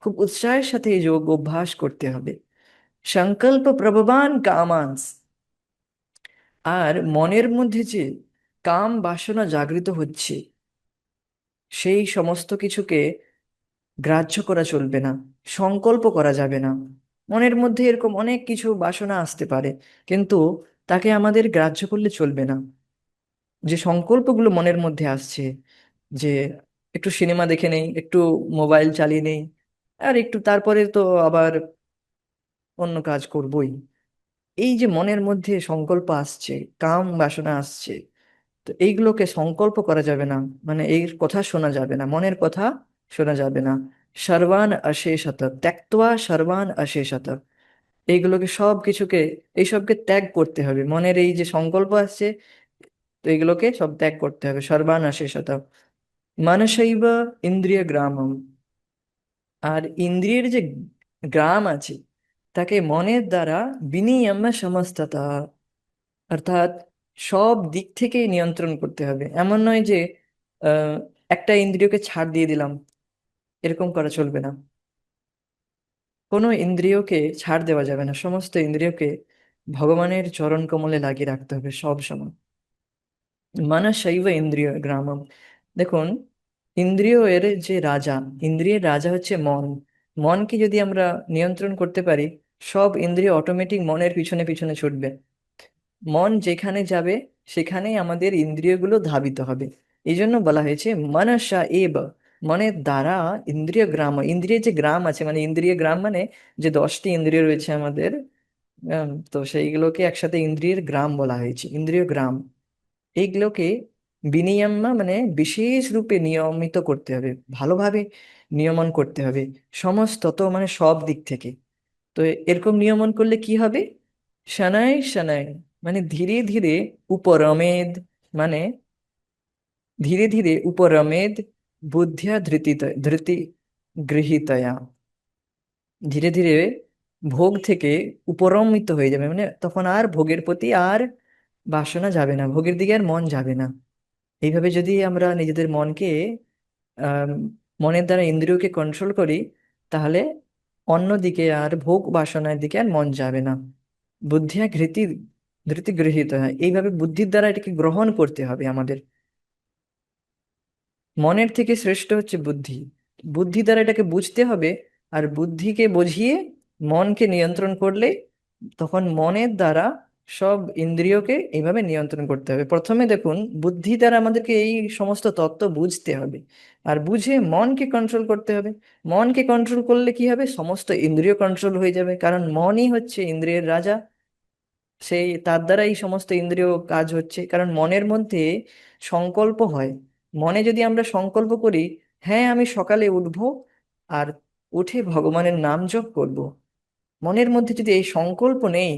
খুব উৎসাহের সাথে এই যোগ অভ্যাস করতে হবে। সংকল্প প্রববান কামান্স, আর মনের মধ্যে যে কাম বাসনা জাগৃত হচ্ছে, সেই সমস্ত কিছুকে গ্রাহ্য করা চলবে না, সংকল্প করা যাবে না। মনের মধ্যে এরকম অনেক কিছু বাসনা আসতে পারে, কিন্তু তাকে আমাদের গ্রাহ্য করলে চলবে না। যে সংকল্পগুলো মনের মধ্যে আসছে, যে একটু সিনেমা দেখে নেই, একটু মোবাইল চালিয়ে নেই, আর একটু তারপরে তো আবার অন্য কাজ করবই, এই যে মনের মধ্যে সংকল্প আসছে, কাম বাসনা আসছে, তো এইগুলোকে সংকল্প করা যাবে না, মানে এর কথা শোনা যাবে না, মনের কথা শোনা যাবে না। সর্বান অশেষত ত্যক্ত্বা সর্বান অশেষত, এইগুলোকে সব কিছুকে, এইসবকে ত্যাগ করতে হবে। মনের এই যে সংকল্প আসছে, তো এগুলোকে সব ত্যাগ করতে হবে। সর্বানাশেষত মানসৈব ইন্দ্রিয় গ্রামম। আর ইন্দ্রিয়ের যে গ্রাম আছে, তাকে মনের দ্বারা বিনিয়ম্য সমস্ততা, অর্থাৎ সব দিক থেকেই নিয়ন্ত্রণ করতে হবে। এমন নয় যে আহ, একটা ইন্দ্রিয়কে ছাড় দিয়ে দিলাম, এরকম করা চলবে না। কোনো ইন্দ্রিয়কে ছাড় দেওয়া যাবে না, সমস্ত ইন্দ্রিয়কে ভগবানের চরণ কমলে লাগিয়ে রাখতে হবে সব সময়। মানসৈব ইন্দ্রিয় গ্রামম। দেখুন, ইন্দ্রিয় এর যে রাজা, ইন্দ্রিয়ের রাজা হচ্ছে মন। মনকে যদি আমরা নিয়ন্ত্রণ করতে পারি, সব ইন্দ্রিয় অটোমেটিক মনের পিছনে পিছনে ছুটবে। মন যেখানে যাবে, সেখানেই আমাদের ইন্দ্রিয়গুলো ধাবিত হবে। এই জন্য বলা হয়েছে মনসা এব, মনের দ্বারা ইন্দ্রিয় গ্রাম। ইন্দ্রিয় যে গ্রাম আছে, মানে ইন্দ্রিয় গ্রাম মানে যে 10টি ইন্দ্রিয় রয়েছে আমাদের, তো সেইগুলোকে একসাথে ইন্দ্রিয়ের গ্রাম বলা হয়েছে, ইন্দ্রিয় গ্রাম। এইগুলোকে বিনিয়ম্য মানে বিশেষ রূপে নিয়মিত করতে হবে, ভালোভাবে নিয়মন করতে হবে, সমস্ত তো মানে সব দিক থেকে। তো এরকম নিয়মন করলে কি হবে? শনায় শনায় মানে ধীরে ধীরে, উপরমেদ মানে ধীরে ধীরে, উপরমেদ বুদ্ধিয়া ধৃতি গৃহীতয়া, ধীরে ধীরে ভোগ থেকে উপরমিত হয়ে যাবে। মানে তখন আর ভোগের প্রতি আর বাসনা যাবে না, ভোগের দিকে আর মন যাবে না। এইভাবে যদি আমরা নিজেদের মনকে আহ মনের দ্বারা ইন্দ্রিয়কে কন্ট্রোল করি, তাহলে অন্যদিকে আর ভোগ বাসনার দিকে আর মন যাবে না। বুদ্ধিয়া ঘৃতি ধৃতি গৃহীত হয়, এইভাবে বুদ্ধির দ্বারা এটাকে গ্রহণ করতে হবে আমাদের। মনের থেকে শ্রেষ্ঠ হচ্ছে বুদ্ধি, বুদ্ধি দ্বারা এটাকে বুঝতে হবে। আর বুদ্ধিকে বুঝিয়ে মনকে নিয়ন্ত্রণ করলে, তখন মনের দ্বারা সব ইন্দ্রিয়কে এইভাবে নিয়ন্ত্রণ করতে হবে। প্রথমে দেখুন, বুদ্ধি দ্বারা আমাদেরকে এই সমস্ত তত্ত্ব বুঝতে হবে, আর বুঝে মনকে কন্ট্রোল করতে হবে। মনকে কন্ট্রোল করলে কি হবে? সমস্ত ইন্দ্রিয় কন্ট্রোল হয়ে যাবে, কারণ মনই হচ্ছে ইন্দ্রিয়ের রাজা। সেই তার দ্বারা এই সমস্ত ইন্দ্রিয় কাজ হচ্ছে, কারণ মনের মধ্যে সংকল্প হয়। মনে যদি আমরা সংকল্প করি, হ্যাঁ আমি সকালে উঠবো আর উঠে ভগবানের নাম জপ করব, মনের মধ্যে যদি এই সংকল্প নেই,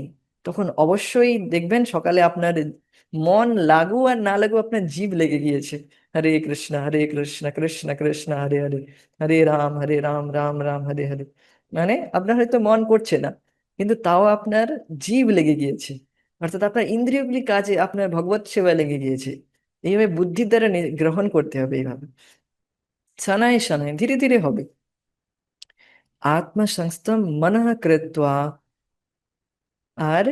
তখন অবশ্যই দেখবেন সকালে আপনার মন লাগু আর না লাগু আপনার জিভ লেগে গিয়েছে। হরে কৃষ্ণ কৃষ্ণ কৃষ্ণ হরে হরে, হরে রাম রাম রাম হরে হরে। মানে আপনার হয়তো মন করছে না, কিন্তু তাও আপনার জিভ লেগে গিয়েছে, অর্থাৎ আপনার ইন্দ্রিয়গুলি কাজে, আপনার ভগবত সেবায় লেগে গিয়েছে। এইভাবে বুদ্ধির দ্বারা গ্রহণ করতে হবে এইভাবে, শনায় শনায় ধীরে ধীরে হবে। আত্মসংস্থম মনঃ কৃত্বা। আর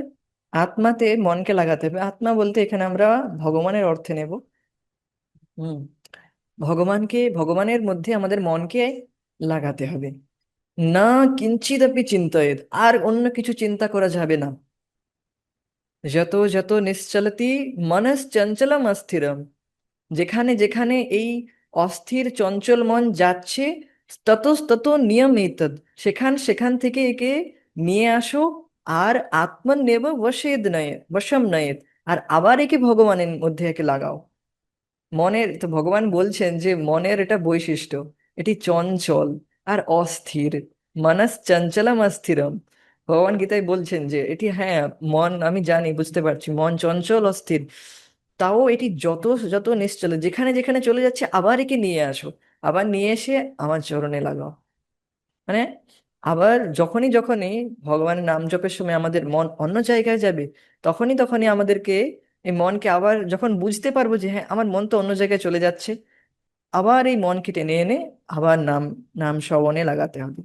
আত্মাতে মনকে লাগাতে হবে। আত্মা বলতে এখানে আমরা ভগবানের অর্থে নেব। হুম, ভগবানের মধ্যে আমাদের মনকে লাগাতে হবে। না কিঞ্চিদপি চিন্তয়েদ, আর অন্য কিছু চিন্তা করা যাবে না। যত যত নিশ্চলতি মনশ্চঞ্চলম অস্থিরম, যেখানে যেখানে এই অস্থির চঞ্চল মন যাচ্ছে, তত তত নিয়মিত, সেখান সেখান থেকে একে নিয়ে আসো। আর আত্মন্নেব বশেদ নয়, বশম নয়েত, আর আবার একে ভগবানের মধ্যে একে লাগাও। মনের তো ভগবান বলছেন যে মনের এটা বৈশিষ্ট্য, এটি চঞ্চল আর অস্থির। মানস চঞ্চলম অস্থিরম। ভগবান গীতায় বলছেন যে এটি, হ্যাঁ মন আমি জানি, বুঝতে পারছি মন চঞ্চল অস্থির, তাও এটি যত যত নিশ্চল, যেখানে যেখানে চলে যাচ্ছে আবার একে নিয়ে আসো, আবার নিয়ে এসে আমার চরণে লাগাও। মানে আবার যখনই যখনই ভগবানের নাম জপের সময় আমাদের মন অন্য জায়গায় যাবে, তখনই তখনই আমাদেরকে এই মনকে আবার, যখন বুঝতে পারবো যে হ্যাঁ আমার মন তো অন্য জায়গায় চলে যাচ্ছে, আবার এই মনকে টেনে এনে আবার নাম নাম শ্রবণে লাগাতে হবে।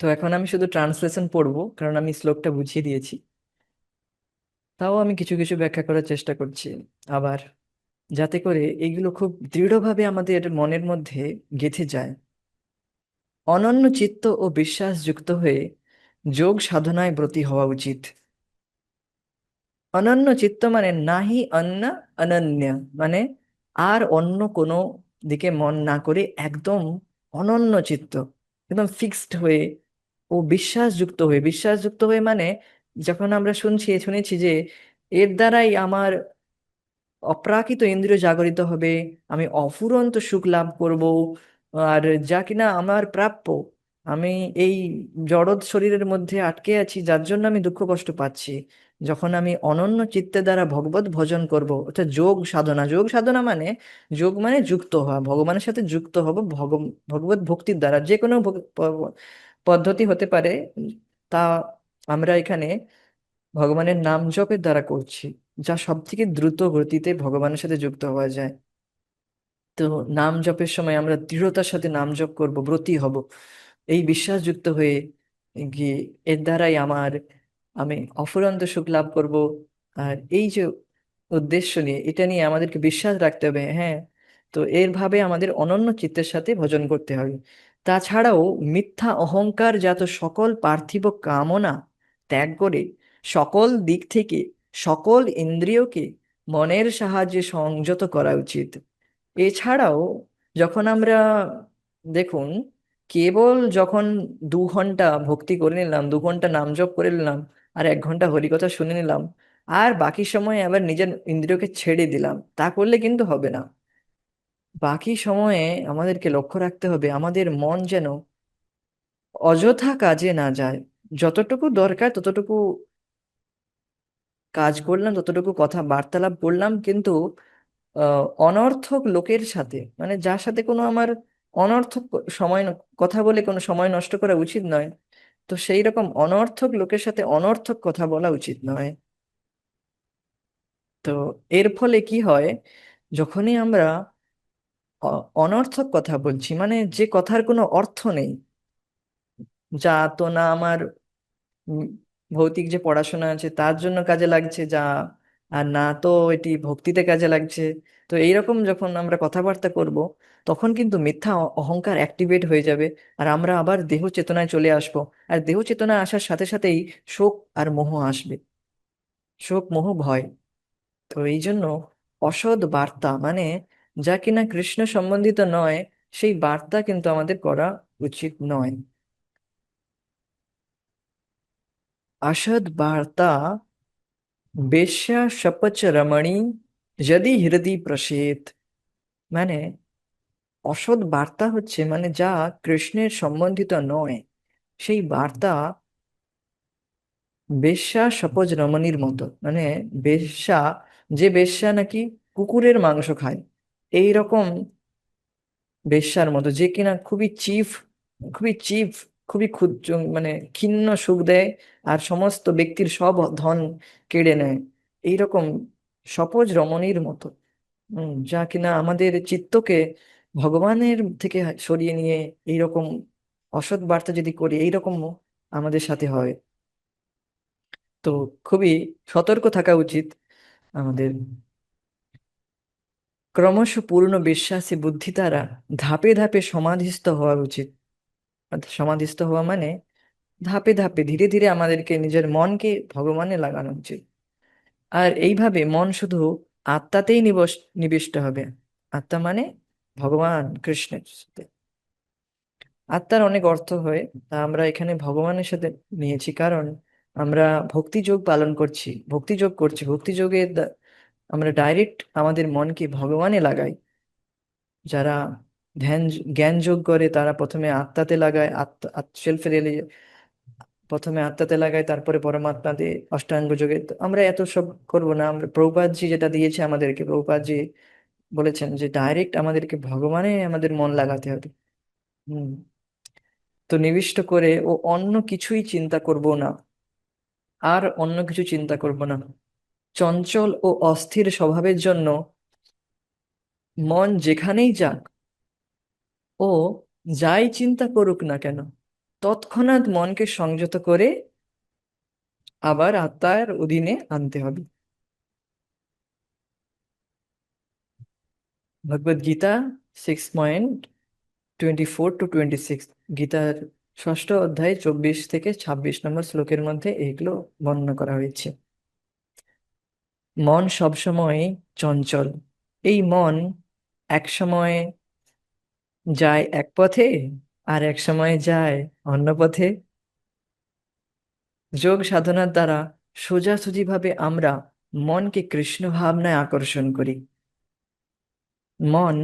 তো এখন আমি শুধু ট্রান্সলেশন পড়বো, কারণ আমি শ্লোকটা বুঝিয়ে দিয়েছি। তাও আমি কিছু কিছু ব্যাখ্যা করার চেষ্টা করছি আবার, যাতে করে এগুলো খুব দৃঢ়ভাবে আমাদের মনের মধ্যে গেঁথে যায়। অনন্য চিত্ত ও বিশ্বাসযুক্ত হয়ে যোগ সাধনায় ব্রতী হওয়া উচিত। অনন্য চিত্ত মানে নাহি অন্য, অনন্য মানে আর অন্য কোনো দিকে মন না করে একদম অনন্য চিত্ত, একদম ফিক্সড হয়ে ও বিশ্বাসযুক্ত হয়ে। বিশ্বাসযুক্ত হয়ে মানে, যখন আমরা শুনেছি যে এর দ্বারাই আমার অপ্রাকৃত ইন্দ্রিয় জাগরিত হবে, আমি অফুরন্ত সুখ লাভ করব, আর যা কিনা আমার প্রাপ্য। আমি এই জড়দ শরীরের মধ্যে আটকে আছি, যার জন্য আমি দুঃখ কষ্ট পাচ্ছি। যখন আমি অনন্য চিত্তে দ্বারা ভগবত ভজন করব, অর্থাৎ যোগ সাধনা, যোগ সাধনা মানে, যোগ মানে যুক্ত হওয়া, ভগবানের সাথে যুক্ত হব ভগবত ভক্তির দ্বারা, যে কোনো পদ্ধতি হতে পারে। তা আমরা এখানে ভগবানের নাম জপের দ্বারা করছি, যা সব থেকে দ্রুত গতিতে ভগবানের সাথে যুক্ত হওয়া যায়। তো নাম জপের সময় আমরা দৃঢ়তার সাথে নাম জপ করব, ব্রতী হব, এই বিশ্বাসযুক্ত হয়ে গিয়ে এর দ্বারাই আমি অফুরন্ত সুখ লাভ করব। আর এই যে উদ্দেশ্য নিয়ে, এটা নিয়ে আমাদেরকে বিশ্বাস রাখতে হবে, হ্যাঁ। তো এর ভাবে আমাদের অনন্য চিত্তের সাথে ভজন করতে হবে। তাছাড়াও মিথ্যা অহংকার জাত সকল পার্থিব কামনা ত্যাগ করে সকল দিক থেকে সকল ইন্দ্রিয়কে মনের সাহায্যে সংযত করা উচিত। এছাড়াও যখন আমরা, দেখুন, কেবল যখন 2 ঘন্টা ভক্তি করে নিলাম, 2 ঘন্টা নাম জপ করে নিলাম, আর 1 ঘন্টা হরিকথা শুনে নিলাম, আর বাকি সময় আবার নিজের ইন্দ্রিয়কে ছেড়ে দিলাম, তা করলে কিন্তু হবে না। বাকি সময়ে আমাদেরকে লক্ষ্য রাখতে হবে আমাদের মন যেন অযথা কাজে না যায়। যতটুকু দরকার ততটুকু কাজ করলাম, ততটুকু কথা বার্তালাপ করলাম, কিন্তু অনর্থক লোকের সাথে, মানে যার সাথে কোনো আমার অনর্থক কথা বলে কোনো সময় নষ্ট করা উচিত নয়। তো সেই রকম অনর্থক লোকের সাথে অনর্থক কথা বলা উচিত নয়। তো এর ফলে কি হয়, যখনই আমরা অনর্থক কথা বলছি, মানে যে কথার কোনো অর্থ নেই, যা তো না আমার উম, ভৌতিক যে পড়াশোনা আছে তার জন্য কাজে লাগছে, যা আর না তো এটি ভক্তিতে কাজে লাগছে, তো এইরকম যখন আমরা কথাবার্তা করব, তখন কিন্তু মিথ্যা অহংকার অ্যাক্টিভেট হয়ে যাবে। আর আমরা আবার দেহ চেতনায় চলে আসব। আর দেহ চেতনায় আসার সাথে সাথেই শোক আর মোহ আসবে, শোক মোহ ভয়। তো এই জন্য অসৎ বার্তা, মানে যা কিনা কৃষ্ণ সম্বন্ধিত নয়, সেই বার্তা কিন্তু আমাদের করা উচিত নয়। অসৎ বার্তা বেশ্যা শপচ রমণী যদি হৃদয় প্রসেত, মানে অসৎ বার্তা হচ্ছে মানে যা কৃষ্ণের সম্বন্ধিত নয়, সেই বার্তা বেশ্যা শপথ রমণীর মতো, মানে বেশ্যা, যে বেশ্যা নাকি কুকুরের মাংস খায়, এই রকম বেশ্যার মতো, যে কিনা খুবই চিপ, খুবই ক্ষুদ্র, মানে ক্ষীণ সুখ দেয়, আর সমস্ত ব্যক্তির সব ধন কেড়ে নেয়, এইরকম সপোজ রমণীর মতো। যা কিনা আমাদের চিত্তকে ভগবানের থেকে সরিয়ে নিয়ে এইরকম অসৎ বার্তা যদি করি, এইরকম আমাদের সাথে হয়। তো খুবই সতর্ক থাকা উচিত আমাদের। ক্রমশ পূর্ণ বিশ্বাসী বুদ্ধি দ্বারা ধাপে ধাপে সমাধিস্থ হওয়া উচিত। সমাধিস্থ হওয়া মানে ধাপে ধাপে ধীরে ধীরে আমাদেরকে নিজের মনকে ভগবানে লাগানো উচিত। আর এইভাবে মন শুধু আত্মাতেই নিবিষ্ট হবে। আত্মা মানে ভগবান কৃষ্ণের সাথে। আত্মার অনেক অর্থ হয়, তা আমরা এখানে ভগবানের সাথে নিয়েছি, কারণ আমরা ভক্তি যোগে আমরা ডাইরেক্ট আমাদের মনকে ভগবানে লাগাই। যারা ধ্যান জ্ঞান যোগ করে তারা প্রথমে আত্মাতে লাগায়, সেলফ প্রথমে আত্মাতে লাগায়, তারপরে পরমাত্মাতে, অষ্টাঙ্গ যোগে। তো আমরা এত সব করব না, আমরা প্রভুপাদজি যেটা দিয়েছে আমাদেরকে, প্রভুপাদজি বলেছেন যে ডাইরেক্ট আমাদেরকে ভগবানে আমাদের মন লাগাতে হবে। হম। তো নিবিষ্ট করে ও অন্য কিছুই চিন্তা করব না, আর অন্য কিছু চিন্তা করব না। চঞ্চল ও অস্থির স্বভাবের জন্য মন যেখানেই যাক, ও যাই চিন্তা করুক না কেন, তৎক্ষণাৎ মনকে সংযত করে আবার আত্মার অধীনে আনতে হবে। ভগবদ গীতা 6.24-26, গীতার ষষ্ঠ অধ্যায় 24 থেকে 26 নম্বর শ্লোকের মধ্যে এইগুলো বর্ণনা করা হয়েছে। মন সবসময় চঞ্চল। এই মন এক সময় যায় এক পথে, আর এক সময় যায় অন্য পথে। যোগ সাধনার দ্বারা সোজাসুজি ভাবে আমরা মনকে কৃষ্ণ ভাবনায় আকর্ষণ করি। মন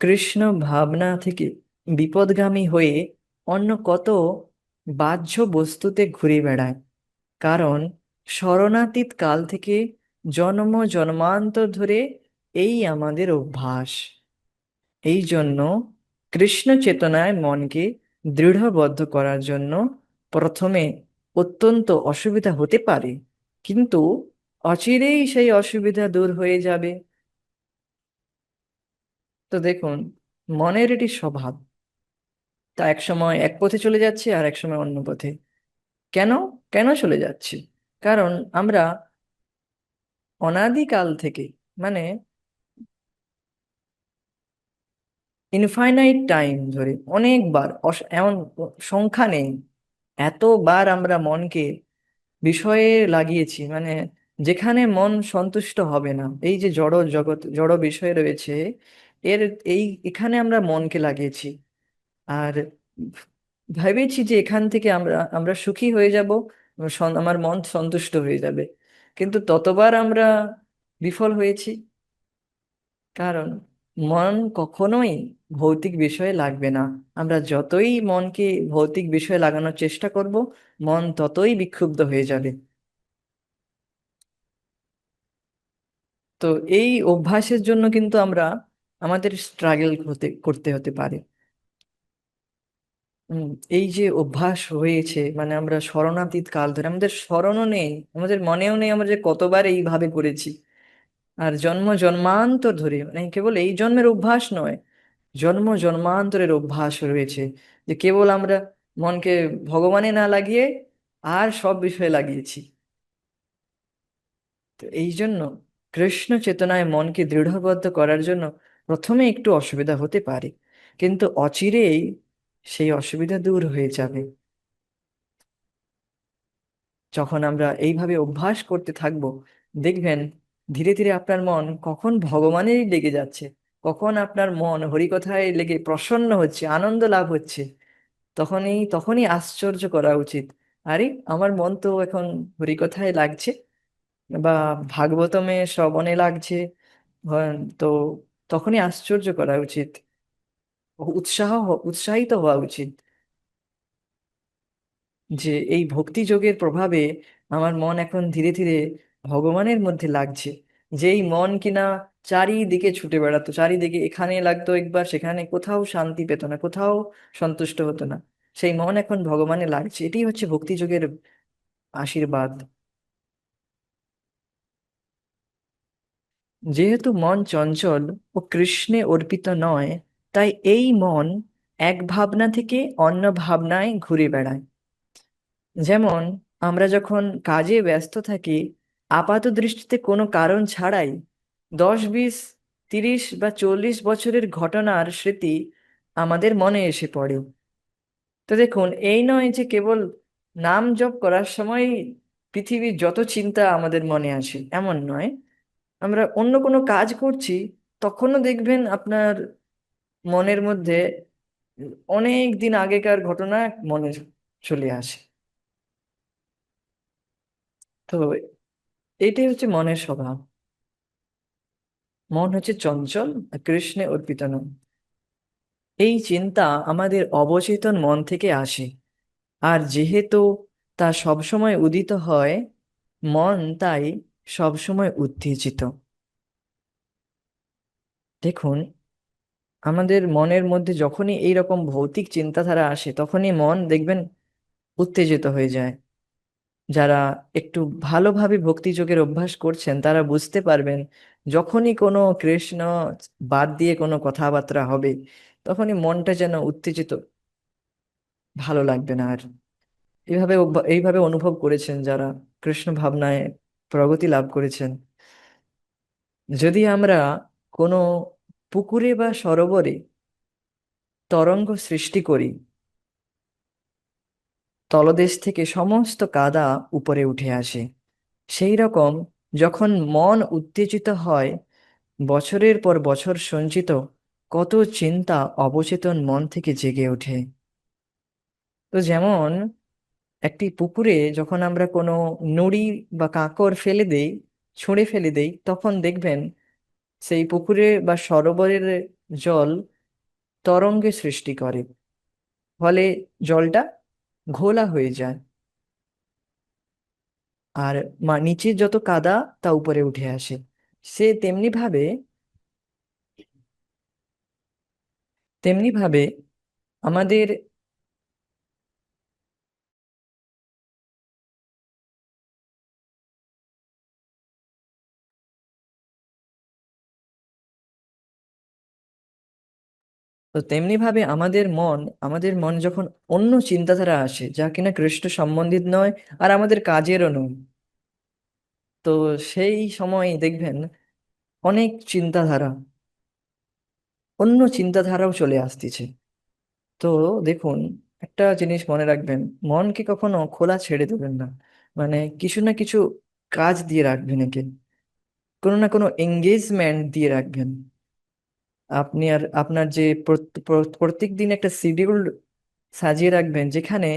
কৃষ্ণ ভাবনা থেকে বিপদগামী হয়ে অন্য কত বাহ্য বস্তুতে ঘুরে বেড়ায়। কারণ স্মরণাতীত কাল থেকে জন্ম জন্মান্তর ধরে এই আমাদের অভ্যাস। এই জন্য কৃষ্ণ চেতনায় মনকে দৃঢ়বদ্ধ করার জন্য প্রথমে অত্যন্ত অসুবিধা হতে পারে, কিন্তু অচিরেই সেই অসুবিধা দূর হয়ে যাবে। তো দেখুন, মনের এটি স্বভাব, তা এক সময় এক পথে চলে যাচ্ছে আর এক সময় অন্য পথে। কেন? কেন চলে যাচ্ছে? কারণ আমরা অনাদিকাল থেকে, মানে ইনফাইনাইট টাইম ধরে অনেকবার, এমন সংখ্যা নেই, এতবার আমরা মনকে বিষয়ে লাগিয়েছি, মানে যেখানে মন সন্তুষ্ট হবে না, এই যে জড় জগৎ, জড় বিষয় রয়েছে, এর এই এখানে আমরা মনকে লাগিয়েছি। আর ভেবেছি যে এখান থেকে আমরা আমরা সুখী হয়ে যাব, আমার মন সন্তুষ্ট হয়ে যাবে। কিন্তু ততবার আমরা বিফল হয়েছি। কারণ মন কখনোই ভৌতিক বিষয়ে লাগবে না। আমরা যতই মনকে ভৌতিক বিষয়ে লাগানোর চেষ্টা করব, মন ততই বিক্ষুব্ধ হয়ে যাবে। তো এই অভ্যাসের জন্য কিন্তু আমরা আমাদের স্ট্রাগল করতে হতে পারে। উম, এই যে অভ্যাস হয়েছে, মানে আমরা স্মরণাতীত কাল ধরে, আমাদের স্মরণও নেই, আমাদের মনেও নেই আমরা যে কতবার এইভাবে করেছি। আর জন্ম জন্মান্তর ধরে, মানে কেবল এই জন্মের অভ্যাস নয়, জন্ম জন্মান্তরের অভ্যাস রয়েছে, যে কেবল আমরা মনকে ভগবানে না লাগিয়ে আর সব বিষয়ে লাগিয়েছি। তো এই জন্য কৃষ্ণ চেতনায় মনকে দৃঢ়বদ্ধ করার জন্য প্রথমে একটু অসুবিধা হতে পারে, কিন্তু অচিরেই সেই অসুবিধা দূর হয়ে যাবে। যখন আমরা এইভাবে অভ্যাস করতে থাকবো, দেখবেন ধীরে ধীরে আপনার মন কখন ভগবানেরই লেগে যাচ্ছে, কখন আপনার মন হরিকথায় লেগে প্রসন্ন হচ্ছে, আনন্দ লাভ হচ্ছে। তখনই তখনই আশ্চর্য করা উচিত, আরে আমার মন তো এখন হরিকথায় লাগছে, বা ভাগবতমে শ্রবণে লাগছে। তো তখনই আশ্চর্য করা উচিত, উৎসাহিত হওয়া উচিত, যে এই ভক্তি যোগের প্রভাবে আমার মন এখন ধীরে ধীরে ভগবানের মধ্যে লাগছে। যেই মন কিনা চারিদিকে ছুটে বেড়াতো, চারিদিকে এখানে লাগতো একবার, সেখানে কোথাও শান্তি পেত না, কোথাও সন্তুষ্ট হতো না, সেই মন এখন ভগবানে লাগছে। এটাই হচ্ছে ভক্তি যোগের আশীর্বাদ। যেহেতু মন চঞ্চল ও কৃষ্ণে অর্পিত নয়, তাই এই মন এক ভাবনা থেকে অন্য ভাবনায় ঘুরে বেড়ায়। যেমন আমরা যখন কাজে ব্যস্ত থাকি, আপাত দৃষ্টিতে কোনো কারণ ছাড়াই 10, 20, 30 বা 40 বছরের ঘটনার স্মৃতি আমাদের মনে এসে পড়ে। তো দেখুন, এই নয় যে কেবল নাম জপ করার সময় পৃথিবীর যত চিন্তা আমাদের মনে আসে, এমন নয়। আমরা অন্য কোনো কাজ করছি, তখনও দেখবেন আপনার মনের মধ্যে অনেক দিন আগেকার ঘটনা মনে চলে আসে। তো এইটাই হচ্ছে মনের স্বভাব। মন হচ্ছে চঞ্চল, আর কৃষ্ণে অর্পিত নয়। এই চিন্তা আমাদের অবচেতন মন থেকে আসে, আর যেহেতু তা সবসময় উদিত হয়, মন তাই সবসময় উত্তেজিত। দেখুন, আমাদের মনের মধ্যে যখনই এইরকম ভৌতিক চিন্তাধারা আসে, তখনই মন দেখবেন উত্তেজিত হয়ে যায়। যারা একটু ভালোভাবে ভক্তিযোগের অভ্যাস করছেন তারা বুঝতে পারবেন, যখনই কোনো কৃষ্ণ বাদ দিয়ে কোনো কথাবার্তা হবে, তখনই মনটা যেন উত্তেজিত, ভালো লাগবে না আর। এইভাবে অনুভব করেছেন যারা কৃষ্ণ ভাবনায় প্রগতি লাভ করেছেন। যদি আমরা কোনো পুকুরে বা সরোবরে তরঙ্গ সৃষ্টি করি, তলদেশ থেকে সমস্ত কাদা উপরে উঠে আসে। সেই রকম যখন মন উত্তেজিত হয়, বছরের পর বছর সঞ্চিত কত চিন্তা অবচেতন মন থেকে জেগে ওঠে। তো যেমন একটি পুকুরে যখন আমরা কোনো নুড়ি বা কাঁকর ফেলে দেই, ছুঁড়ে ফেলে দেই, তখন দেখবেন সেই পুকুরে বা সরোবরের জল তরঙ্গের সৃষ্টি করে, ফলে জলটা ঘোলা হয়ে যায়। আর নিচের যত কাদা তা উপরে উঠে আসে। সে তেমনি ভাবে আমাদের আমাদের মন যখন অন্য চিন্তাধারা আসে যা কিনা কৃষ্ণ সম্বন্ধিত নয় আর আমাদের কাজেরও নয়, তো সেই সময় দেখবেন অনেক চিন্তাধারা, অন্য চিন্তাধারাও চলে আসতেছে। তো দেখুন, একটা জিনিস মনে রাখবেন, মনকে কখনো খোলা ছেড়ে দেবেন না। মানে কিছু না কিছু কাজ দিয়ে রাখবেন, একে কোনো না কোনো এঙ্গেজমেন্ট দিয়ে রাখবেন। আপনি আর আপনার যে প্রত্যেক দিন একটা শিডিউল সাজিয়ে রাখবেন, যেখানে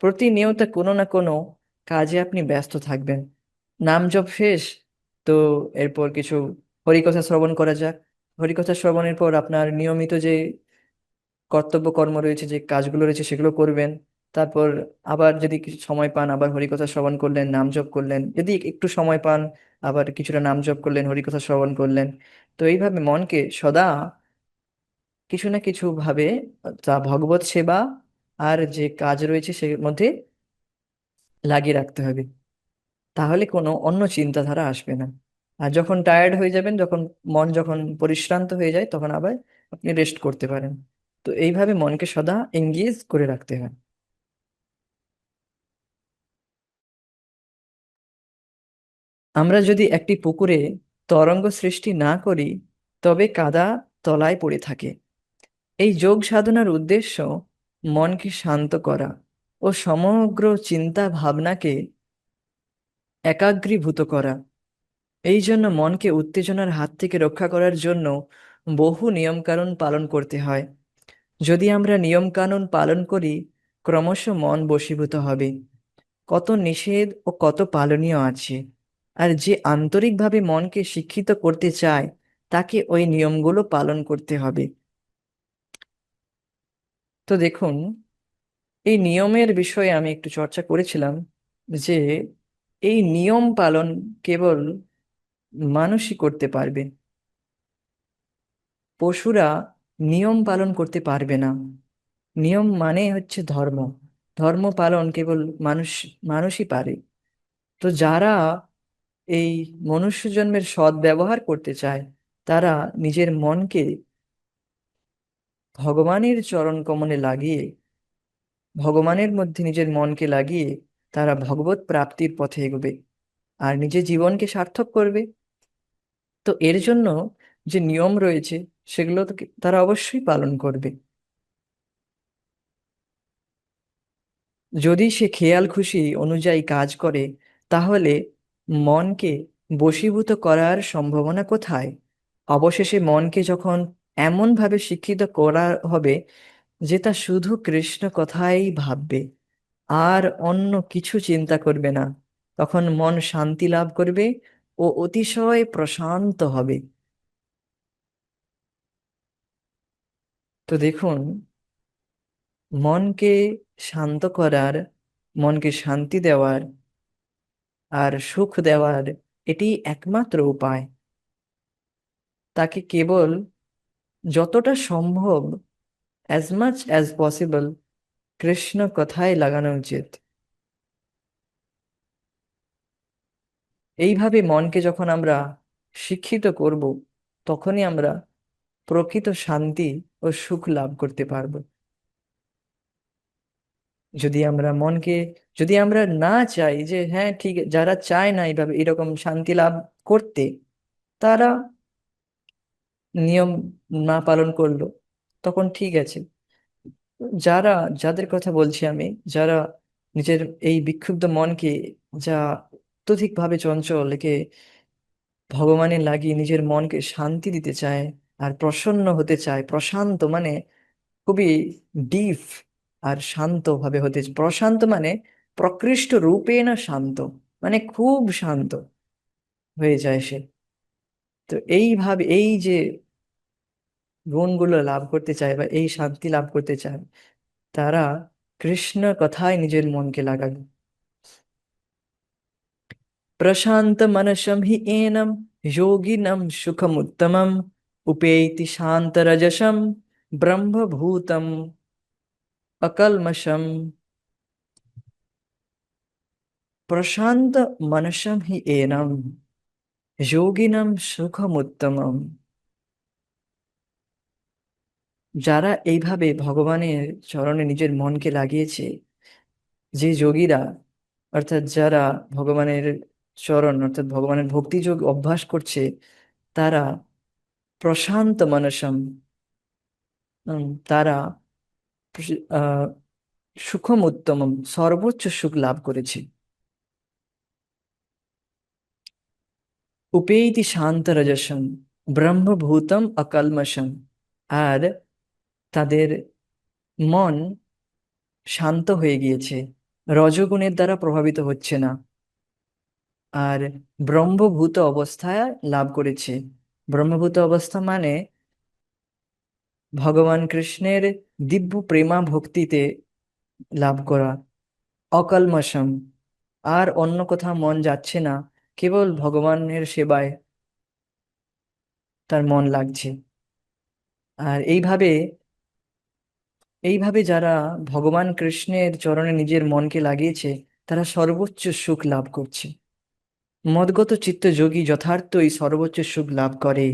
প্রতিনিয়ত কোনো না কোনো কাজে আপনি ব্যস্ত থাকবেন। নাম জপ শেষ, তো এরপর কিছু হরিকথা শ্রবণ করা যাক। হরিকথা শ্রবণের পর আপনার নিয়মিত যে কর্তব্য কর্ম রয়েছে, যে কাজগুলো রয়েছে সেগুলো করবেন। তারপর আবার যদি কিছু সময় পান আবার হরিকথা শ্রবণ করলেন, নাম জপ করলেন। যদি একটু সময় পান আবার কিছুটা নাম জপ করলেন, হরিকথা শ্রবণ করলেন। তো এইভাবে মনকে সদা কিছু না কিছু ভাবে তা ভগবত সেবা আর যে কাজ রয়েছে সের মধ্যে লাগিয়ে রাখতে হবে। তাহলে কোনো অন্য চিন্তাধারা আসবে না। আর যখন টায়ার্ড হয়ে যাবেন, যখন পরিশ্রান্ত হয়ে যায়, তখন আবার আপনি রেস্ট করতে পারেন। তো এইভাবে মনকে সদা এঙ্গেজ করে রাখতে হয়। আমরা যদি একটি পুকুরে তরঙ্গ সৃষ্টি না করি, তবে কাদা তলায় পড়ে থাকে। এই যোগ সাধনার উদ্দেশ্য মনকে শান্ত করা ও সমগ্র চিন্তা ভাবনাকে একাগ্রীভূত করা। এই জন্য মনকে উত্তেজনার হাত থেকে রক্ষা করার জন্য বহু নিয়মকানুন পালন করতে হয়। যদি আমরা নিয়মকানুন পালন করি, ক্রমশ মন বশীভূত হবে। কত নিষেধ ও কত পালনীয় আছে। আর যে আন্তরিকভাবে মনকে শিক্ষিত করতে চায়, তাকে ওই নিয়মগুলো পালন করতে হবে। তো দেখুন, এই নিয়মের বিষয়ে আমি একটু চর্চা করেছিলাম যে এই নিয়ম পালন কেবল মানুষই করতে পারবে। পশুরা নিয়ম পালন করতে পারবে না। নিয়ম মানে হচ্ছে ধর্ম। ধর্ম পালন কেবল মানুষই পারে। তো যারা এই মনুষ্য জন্মের সৎ ব্যবহার করতে চায়, তারা নিজের মনকে ভগবানের চরণ কমলে লাগিয়ে, ভগবানের মধ্যে নিজের মনকে লাগিয়ে তারা ভগবত প্রাপ্তির পথে এগোবে আর নিজের জীবনকে সার্থক করবে। তো এর জন্য যে নিয়ম রয়েছে সেগুলো তো তারা অবশ্যই পালন করবে। যদি সে খেয়াল খুশি অনুযায়ী কাজ করে, তাহলে মনকে বশীভূত করার সম্ভাবনা কোথায়? অবশেষে মনকে যখন এমনভাবে শিক্ষিত করা হবে যে তা শুধু কৃষ্ণ কথাই ভাববে আর অন্য কিছু চিন্তা করবে না, তখন মন শান্তি লাভ করবে ও অতিশয় প্রশান্ত হবে। তো দেখুন, মনকে শান্ত করার, মনকে শান্তি দেওয়ার আর সুখ দেওয়ার এটি একমাত্র উপায়। তাকে কেবল যতটা সম্ভব, as much as possible, Krishna কথায় লাগানো উচিত। এইভাবে মনকে যখন আমরা শিক্ষিত করব, তখনই আমরা প্রকৃত শান্তি ও সুখ লাভ করতে পারবো। যদি আমরা মনকে, যদি আমরা না চাই যে হ্যাঁ ঠিক, যারা চায় না এইভাবে এরকম শান্তি লাভ করতে, তারা নিয়ম না পালন করলো, তখন ঠিক আছে। যারা, যাদের কথা বলছি আমি, যারা নিজের এই বিক্ষুব্ধ মনকে, যা অত্যধিকভাবে চঞ্চল, একে ভগবানে লাগিয়ে নিজের মনকে শান্তি দিতে চায় আর প্রসন্ন হতে চায়, প্রশান্ত মানে খুবই ডিপ আর শান্ত ভাবে হতে, প্রশান্ত মানে প্রকৃষ্ট রূপে না শান্ত, মানে খুব শান্ত হয়ে যায় সে। তো এইভাবে এই যে গুণগুলো লাভ করতে চায় বা এই শান্তি লাভ করতে চায়, তারা কৃষ্ণ কথায় নিজের মনকে লাগাবে। প্রশান্ত মনসম হি এনম যোগিনম সুখমুত্তমম উপেতি শান্ত রজসম ব্রহ্মভূতম অকল্মষম। প্রশান্ত মনসম হি এনম যোগিনম সুখমুত্তমম। যারা এইভাবে ভগবানের চরণে নিজের মনকে লাগিয়েছে, যে যোগীরা, অর্থাৎ যারা ভগবানের চরণ অর্থাৎ ভগবানের ভক্তি যোগ অভ্যাস করছে, তারা প্রশান্ত মনসম, তারা সুখম উত্তমম, সর্বোচ্চ সুখ লাভ করেছে। উপেতি শান্ত রজসম ব্রহ্মভূতম অকল্মষম। আর তাদের মন শান্ত হয়ে গিয়েছে, রজগুণের দ্বারা প্রভাবিত হচ্ছে না, আর ব্রহ্মভূত অবস্থায় লাভ করেছে। ব্রহ্মভূত অবস্থা মানে ভগবান কৃষ্ণের দিব্য প্রেমা ভক্তিতে লাভ করা। অকল্মষম, আর অন্য কোথাও মন যাচ্ছে না, কেবল ভগবানের সেবায় তার মন লাগছে। আর এইভাবে যারা ভগবান কৃষ্ণের চরণে নিজের মনকে লাগিয়েছে, তারা সর্বোচ্চ সুখ লাভ করছে। মদগত চিত্ত যোগী যথার্থই সর্বোচ্চ সুখ লাভ করে।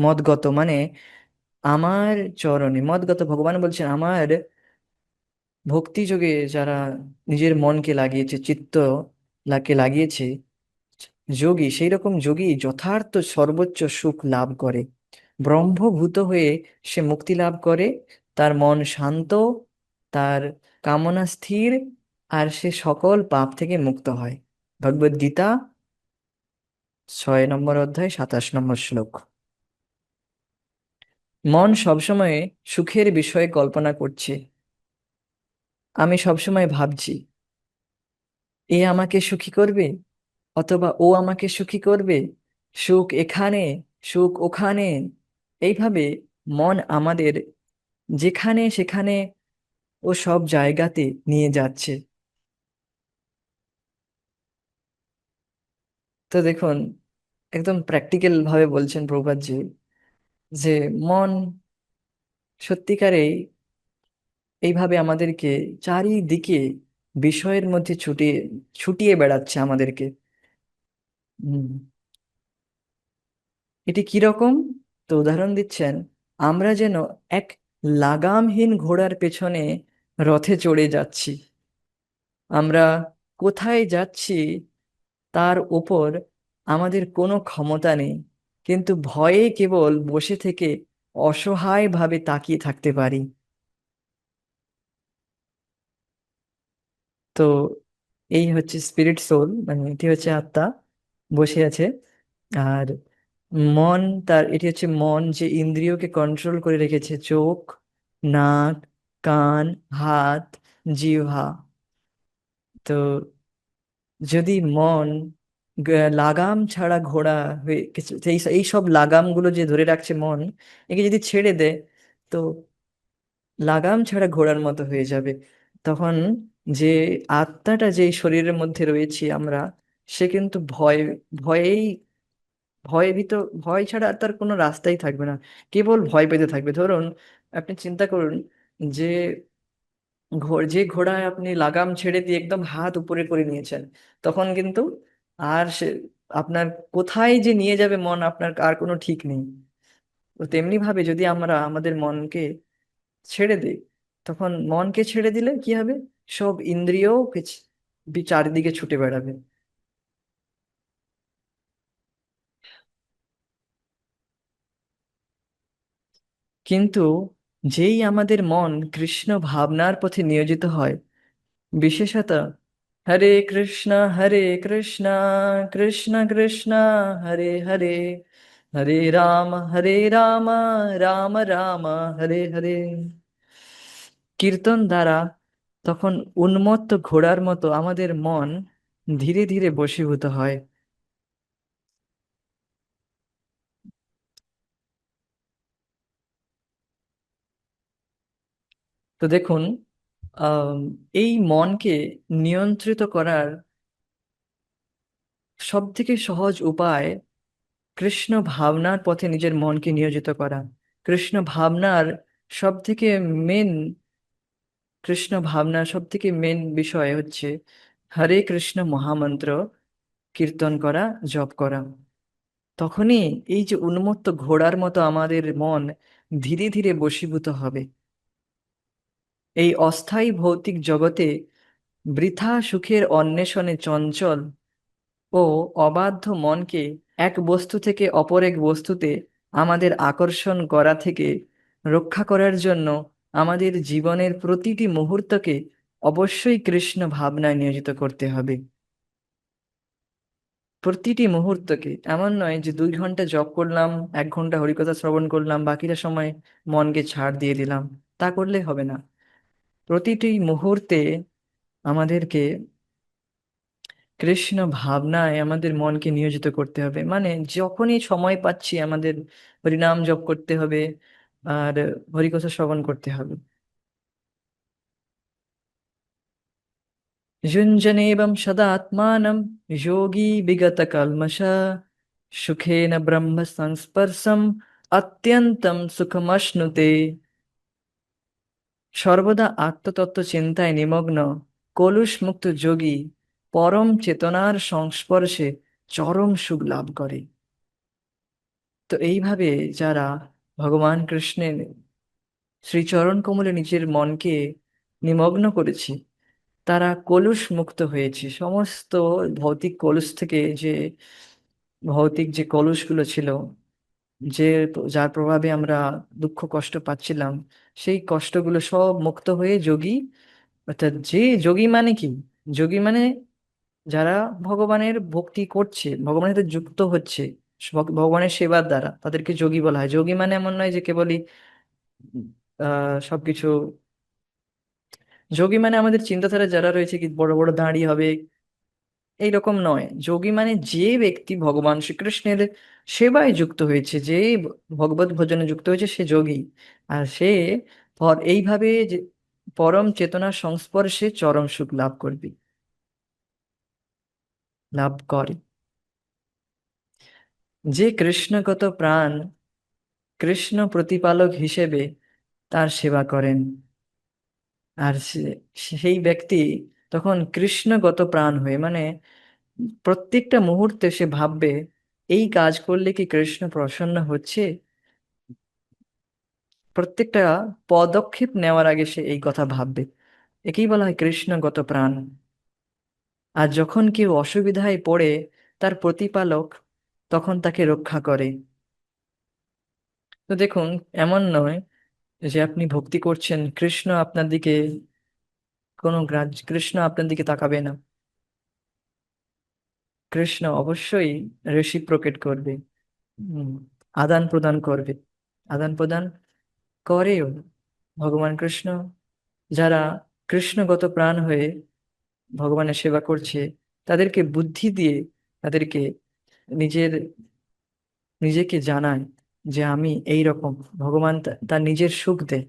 মদগত মানে আমার চরণে, মদগত ভগবান বলছেন আমার ভক্তি যোগে যারা নিজের মনকে লাগিয়েছে, চিত্ত লাকে লাগিয়েছে, যোগী, সেই রকম যোগী যথার্থ সর্বোচ্চ সুখ লাভ করে। ব্রহ্মভূত হয়ে সে মুক্তি লাভ করে, তার মন শান্ত, তার কামনা স্থির, আর সে সকল পাপ থেকে মুক্ত হয়। ভগবদ গীতা 6 নম্বর অধ্যায় 27 নম্বর শ্লোক। মন সবসময় সুখের বিষয়ে কল্পনা করছে। আমি সবসময় ভাবছি এ আমাকে সুখী করবে, অথবা ও আমাকে সুখী করবে, সুখ এখানে, সুখ ওখানে। এইভাবে মন আমাদের যেখানে সেখানে ও সব জায়গাতে নিয়ে যাচ্ছে। তো দেখুন, একদম প্র্যাকটিক্যাল ভাবে বলছেন প্রভুপাদজি, যে মন সত্যিকারেই এইভাবে আমাদেরকে চারিদিকে বিষয়ের মধ্যে ছুটিয়ে ছুটিয়ে বেড়াচ্ছে আমাদেরকে। হুম, এটি কিরকম? তো উদাহরণ দিচ্ছেন, আমরা যেন এক লাগামহীন ঘোড়ার পেছনে রথে চড়ে যাচ্ছি। আমরা কোথায় যাচ্ছি তার উপর আমাদের কোনো ক্ষমতা নেই, কিন্তু ভয়ে কেবল বসে থেকে অসহায়ভাবে তাকিয়ে থাকতে পারি। তো এই হচ্ছে স্পিরিট সোল, মানে এটি হচ্ছে আত্মা, বসে আছে। আর মন, এটি হচ্ছে মন যে ইন্দ্রিয়কে কন্ট্রোল করে রেখেছে, চোখ, নাক, কান, হাত, জিহ্বা। তো যদি মন লাগাম ছাড়া ঘোড়া হয়ে কিছু, এই সব লাগামগুলো যে ধরে রাখছে মন, একে যদি ছেড়ে দেয়, তো লাগাম ছাড়া ঘোড়ার মতো হয়ে যাবে। তখন যে আত্মাটা যে শরীরের মধ্যে রয়েছি আমরা, সে কিন্তু ভয়েই ভয়ভীত, ভয় ছাড়া আর তার কোনো রাস্তাই থাকবে না, কেবল ভয় পেতে থাকবে। ধরুন, আপনি চিন্তা করুন যে যে ঘোড়ায় আপনি লাগাম ছেড়ে দিয়ে একদম হাত উপরে করে নিয়েছেন, তখন কিন্তু আর সে আপনার কোথায় যে নিয়ে যাবে মন, আপনার আর কোনো ঠিক নেই। তো তেমনি ভাবে যদি আমরা আমাদের মনকে ছেড়ে দিই, তখন মনকে ছেড়ে দিলে কি হবে? সব ইন্দ্রিয় চারিদিকে ছুটে বেড়াবে। কিন্তু যেই আমাদের মন কৃষ্ণ ভাবনার পথে নিয়োজিত হয়, বিশেষত হরে কৃষ্ণ কৃষ্ণ কৃষ্ণ হরে হরে, হরে রাম রাম রাম হরে হরে, কীর্তন দ্বারা, তখন উন্মত্ত ঘোড়ার মতো আমাদের মন ধীরে ধীরে বশীভূত হয়। তো দেখুন, আম, এই মনকে নিয়ন্ত্রিত করার সব থেকে সহজ উপায় কৃষ্ণ ভাবনার পথে নিজের মনকে নিয়োজিত করা। কৃষ্ণ ভাবনার সব থেকে মেন কৃষ্ণ ভাবনার সব থেকে মেন বিষয় হচ্ছে হরে কৃষ্ণ মহামন্ত্র কীর্তন করা, জপ করা। তখনই এই যে উন্মত্ত ঘোড়ার মতো আমাদের মন ধীরে ধীরে বশীভূত হবে। এই অস্থায়ী ভৌতিক জগতে বৃথা সুখের অন্বেষণে চঞ্চল ও অবাধ্য মনকে এক বস্তু থেকে অপর এক বস্তুতে আমাদের আকর্ষণ করা থেকে রক্ষা করার জন্য আমাদের জীবনের প্রতিটি মুহূর্তকে অবশ্যই কৃষ্ণ ভাবনায় নিয়োজিত করতে হবে। প্রতিটি মুহূর্তকে, এমন নয় যে 2 ঘন্টা জপ করলাম, 1 ঘন্টা হরিকথা শ্রবণ করলাম, বাকিটা সময় মনকে ছাড় দিয়ে দিলাম, তা করলে হবে না। প্রতিটি মুহূর্তে আমাদেরকে কৃষ্ণ ভাবনায় আমাদের মনকে নিয়োজিত করতে হবে। মানে যখনই সময় পাচ্ছি আমাদের হরিনাম জপ করতে হবে আর হরিকথা শ্রবণ করতে হবে। युञ्जनेवं सदात्मानं योगी विगतकल्मषः सुखेन ब्रह्म संस्पर्शम अत्यन्तं सुखमश्नुते। সর্বদা আত্মতত্ত্ব চিন্তায় নিমগ্ন কলুষমুক্ত যোগী পরম চেতনার সংস্পর্শে চরম সুখ লাভ করে। তো এইভাবে যারা ভগবান কৃষ্ণের শ্রীচরণ কমলে নিজের মনকে নিমগ্ন করেছে, তারা কলুষ মুক্ত হয়েছে। সমস্ত ভৌতিক কলুষ থেকে, যে ভৌতিক যে কলুষগুলো ছিল, যে যার প্রভাবে আমরা দুঃখ কষ্ট পাচ্ছিলাম, সেই কষ্টগুলো সব মুক্ত হয়ে যোগী, অর্থাৎ যে যোগী মানে কি, যোগী মানে যারা ভগবানের ভক্তি করছে, ভগবানের সাথে যুক্ত হচ্ছে ভগবানের সেবার দ্বারা, তাদেরকে যোগী বলা হয়। যোগী মানে এমন নয় যে কেবলই সবকিছু। যোগী মানে আমাদের চিন্তাধারা যারা রয়েছে কি বড় বড় দাঁড়ি হবে এইরকম নয়। যোগী মানে যে ব্যক্তি ভগবান শ্রীকৃষ্ণের সেবায় যুক্ত হয়েছে, যে ভগবত ভজনে যুক্ত হয়েছে, সে যোগী। আর সে এইভাবে যে পরম চেতনার সংস্পর্শে চরম সুখ লাভ করবে, লাভ করে। যে কৃষ্ণগত প্রাণ কৃষ্ণ প্রতিপালক হিসেবে তার সেবা করেন, আর সেই ব্যক্তি তখন কৃষ্ণগত প্রাণ হয়ে, মানে প্রত্যেকটা মুহূর্তে সে ভাববে এই কাজ করলে কি কৃষ্ণ প্রসন্ন হচ্ছে। প্রত্যেকটা পদক্ষেপ নেওয়ার আগে সে এই কথা ভাববে। একেই বলা হয় কৃষ্ণগত প্রাণ। আর যখন কেউ অসুবিধায় পড়ে, তার প্রতিপালক তখন তাকে রক্ষা করে। তো দেখুন, এমন নয় যে আপনি ভক্তি করছেন, কৃষ্ণ আপনার দিকে কৃষ্ণ আপনার দিকে তাকাবে না। কৃষ্ণ অবশ্যই রেসিপ্রোকেট করবে, হম, আদান প্রদান করবে, আদান প্রদান করেও। ভগবান কৃষ্ণ যারা কৃষ্ণগত প্রাণ হয়ে ভগবানের সেবা করছে, তাদেরকে বুদ্ধি দিয়ে, তাদেরকে নিজের নিজেকে জানায় যে আমি এই রকম। ভগবান তার নিজের সুখ দেয়।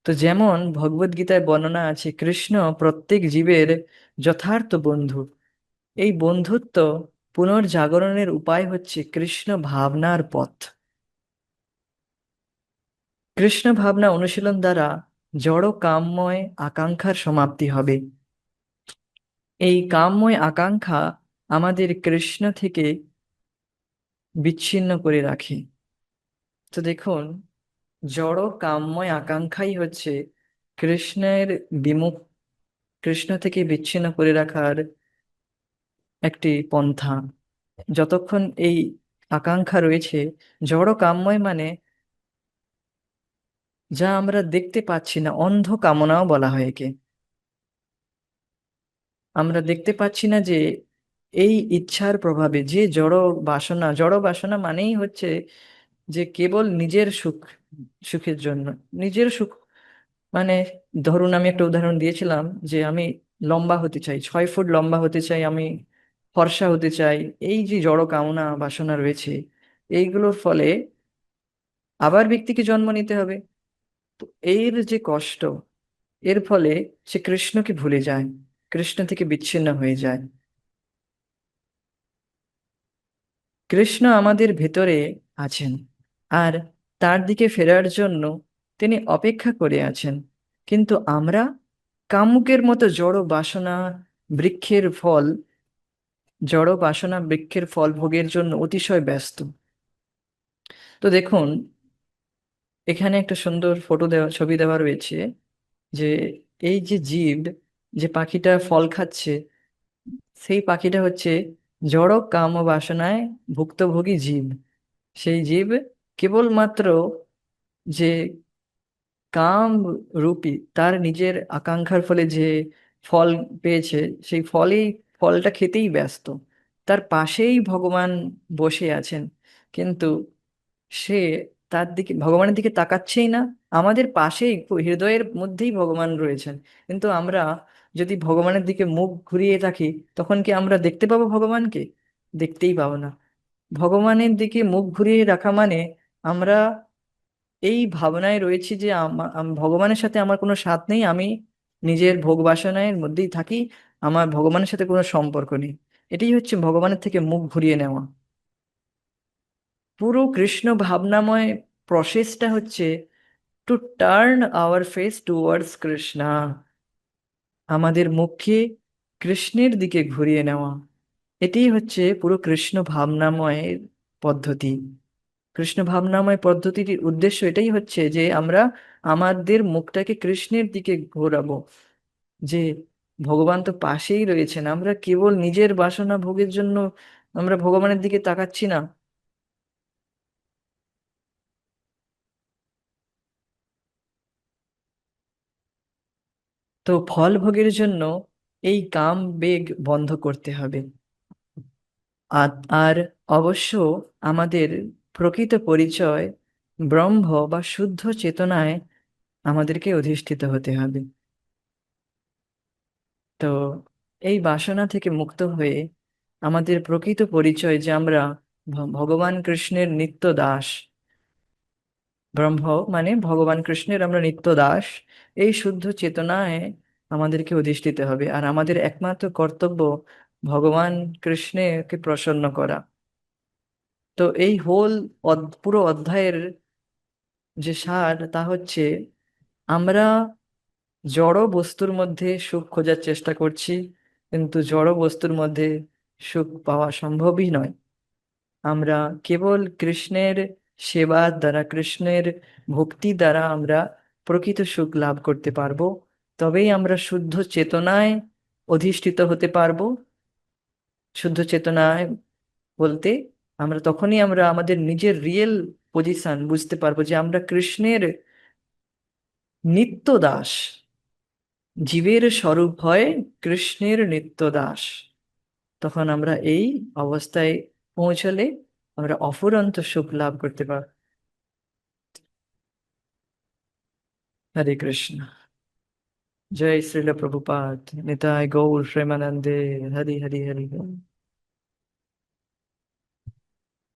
তো যেমন ভগবদ গীতায় বর্ণনা আছে, কৃষ্ণ প্রত্যেক জীবের যথার্থ বন্ধু। এই বন্ধুত্ব পুনর্জাগরণের উপায় হচ্ছে কৃষ্ণ ভাবনার পথ। কৃষ্ণ ভাবনা অনুশীলন দ্বারা জড় কামময় আকাঙ্ক্ষার সমাপ্তি হবে। এই কামময় আকাঙ্ক্ষা আমাদের কৃষ্ণ থেকে বিচ্ছিন্ন করে রাখে। তো দেখুন, জড় কামময় আকাঙ্ক্ষাই হচ্ছে কৃষ্ণের বিমুখ কৃষ্ণ থেকে বিচ্ছিন্ন করে রাখার একটি পন্থা। যতক্ষণ এই আকাঙ্ক্ষা রয়েছে, জড় কামময় মানে যা আমরা দেখতে পাচ্ছি না, অন্ধ কামনাও বলা হয় একে। আমরা দেখতে পাচ্ছি না যে এই ইচ্ছার প্রভাবে যে জড় বাসনা মানেই হচ্ছে যে কেবল নিজের সুখের জন্য, নিজের সুখ। মানে ধরুন, আমি একটা উদাহরণ দিয়েছিলাম যে আমি লম্বা হতে চাই, 6 ফুট লম্বা হতে চাই, আমি ফর্সা হতে চাই। এই যে জড় কামনা বাসনা রয়েছে, এইগুলোর ফলে আবার ব্যক্তিকে জন্ম নিতে হবে। তো এর যে কষ্ট, এর ফলে সে কৃষ্ণকে ভুলে যায়, কৃষ্ণ থেকে বিচ্ছিন্ন হয়ে যায়। কৃষ্ণ আমাদের ভেতরে আছেন, আর তার দিকে ফেরার জন্য তিনি অপেক্ষা করে আছেন। কিন্তু আমরা কামুকের মতো জড় বাসনা বৃক্ষের ফল ভোগের জন্য অতিশয় ব্যস্ত। তো দেখুন, এখানে একটা সুন্দর ছবি দেওয়া রয়েছে যে এই যে জীব, যে পাখিটা ফল খাচ্ছে, সেই পাখিটা হচ্ছে জড় কাম বাসনায় ভুক্তভোগী জীব। সেই জীব কেবলমাত্র যে কাম রূপী তার নিজের আকাঙ্ক্ষার ফলে যে ফল পেয়েছে, সেই ফলটা খেতেই ব্যস্ত। তার পাশেই ভগবান বসে আছেন, কিন্তু সে তার দিকে, ভগবানের দিকে তাকাচ্ছেই না। আমাদের পাশেই হৃদয়ের মধ্যেই ভগবান রয়েছেন, কিন্তু আমরা যদি ভগবানের দিকে মুখ ঘুরিয়ে থাকি, তখন কি আমরা দেখতে পাবো ভগবানকে? দেখতেই পাবো না। ভগবানের দিকে মুখ ঘুরিয়ে রাখা মানে আমরা এই ভাবনায় রয়েছি যে ভগবানের সাথে আমার কোনো সাথ নেই, আমি নিজের ভোগ বাসনার মধ্যেই থাকি, আমার ভগবানের সাথে কোনো সম্পর্ক নেই। এটাই হচ্ছে ভগবানের থেকে মুখ ঘুরিয়ে নেওয়া। পুরো কৃষ্ণ ভাবনাময় প্রসেসটা হচ্ছে to turn hour face towards Krishna, আমাদের মুখকে কৃষ্ণের দিকে ঘুরিয়ে নেওয়া। এটাই হচ্ছে পুরো কৃষ্ণ ভাবনাময়ের পদ্ধতি। কৃষ্ণ ভাবনাময় পদ্ধতিটির উদ্দেশ্য এটাই হচ্ছে যে আমরা আমাদের মুখটাকে কৃষ্ণের দিকে ঘোরাবো, যে ভগবান তো পাশেই রয়েছেন, আমরা কেবল নিজের বাসনা ভোগের জন্য আমরা ভগবানের দিকে তাকাচ্ছি না। তো ফল ভোগের জন্য এই কাম বেগ বন্ধ করতে হবে। আর আর অবশ্য আমাদের প্রকৃত পরিচয় ব্রহ্ম বা শুদ্ধ চেতনায় আমাদেরকে অধিষ্ঠিত হতে হবে। তো এই বাসনা থেকে মুক্ত হয়ে আমাদের প্রকৃত পরিচয় যে আমরা ভগবান কৃষ্ণের নিত্য দাস, ব্রহ্ম মানে ভগবান কৃষ্ণের আমরা নিত্য দাস, এই শুদ্ধ চেতনায় আমাদেরকে অধিষ্ঠিত হবে। আর আমাদের একমাত্র কর্তব্য ভগবান কৃষ্ণকে প্রসন্ন করা। তো এই পুরো অধ্যায়ের যে সার, তা হচ্ছে আমরা জড় বস্তুর মধ্যে সুখ খোঁজার চেষ্টা করছি, কিন্তু জড় বস্তুর মধ্যে সুখ পাওয়া সম্ভবই নয়। আমরা কেবল কৃষ্ণের সেবার দ্বারা, কৃষ্ণের ভক্তি দ্বারা আমরা প্রকৃত সুখ লাভ করতে পারবো। তবেই আমরা শুদ্ধ চেতনায় অধিষ্ঠিত হতে পারবো। শুদ্ধ চেতনায় বলতে আমরা আমাদের নিজের রিয়েল পজিশন বুঝতে পারবো, যে আমরা কৃষ্ণের নিত্য দাস। জীবের স্বরূপ হয় কৃষ্ণের নিত্য দাস। তখন আমরা এই অবস্থায় পৌঁছলে আমরা অফুরন্ত সুখ লাভ করতে পারব। হরে কৃষ্ণ। জয় শ্রীল প্রভুপাদ। নিতাই গৌর প্রেমানন্দে। হরি হরি হরি বল।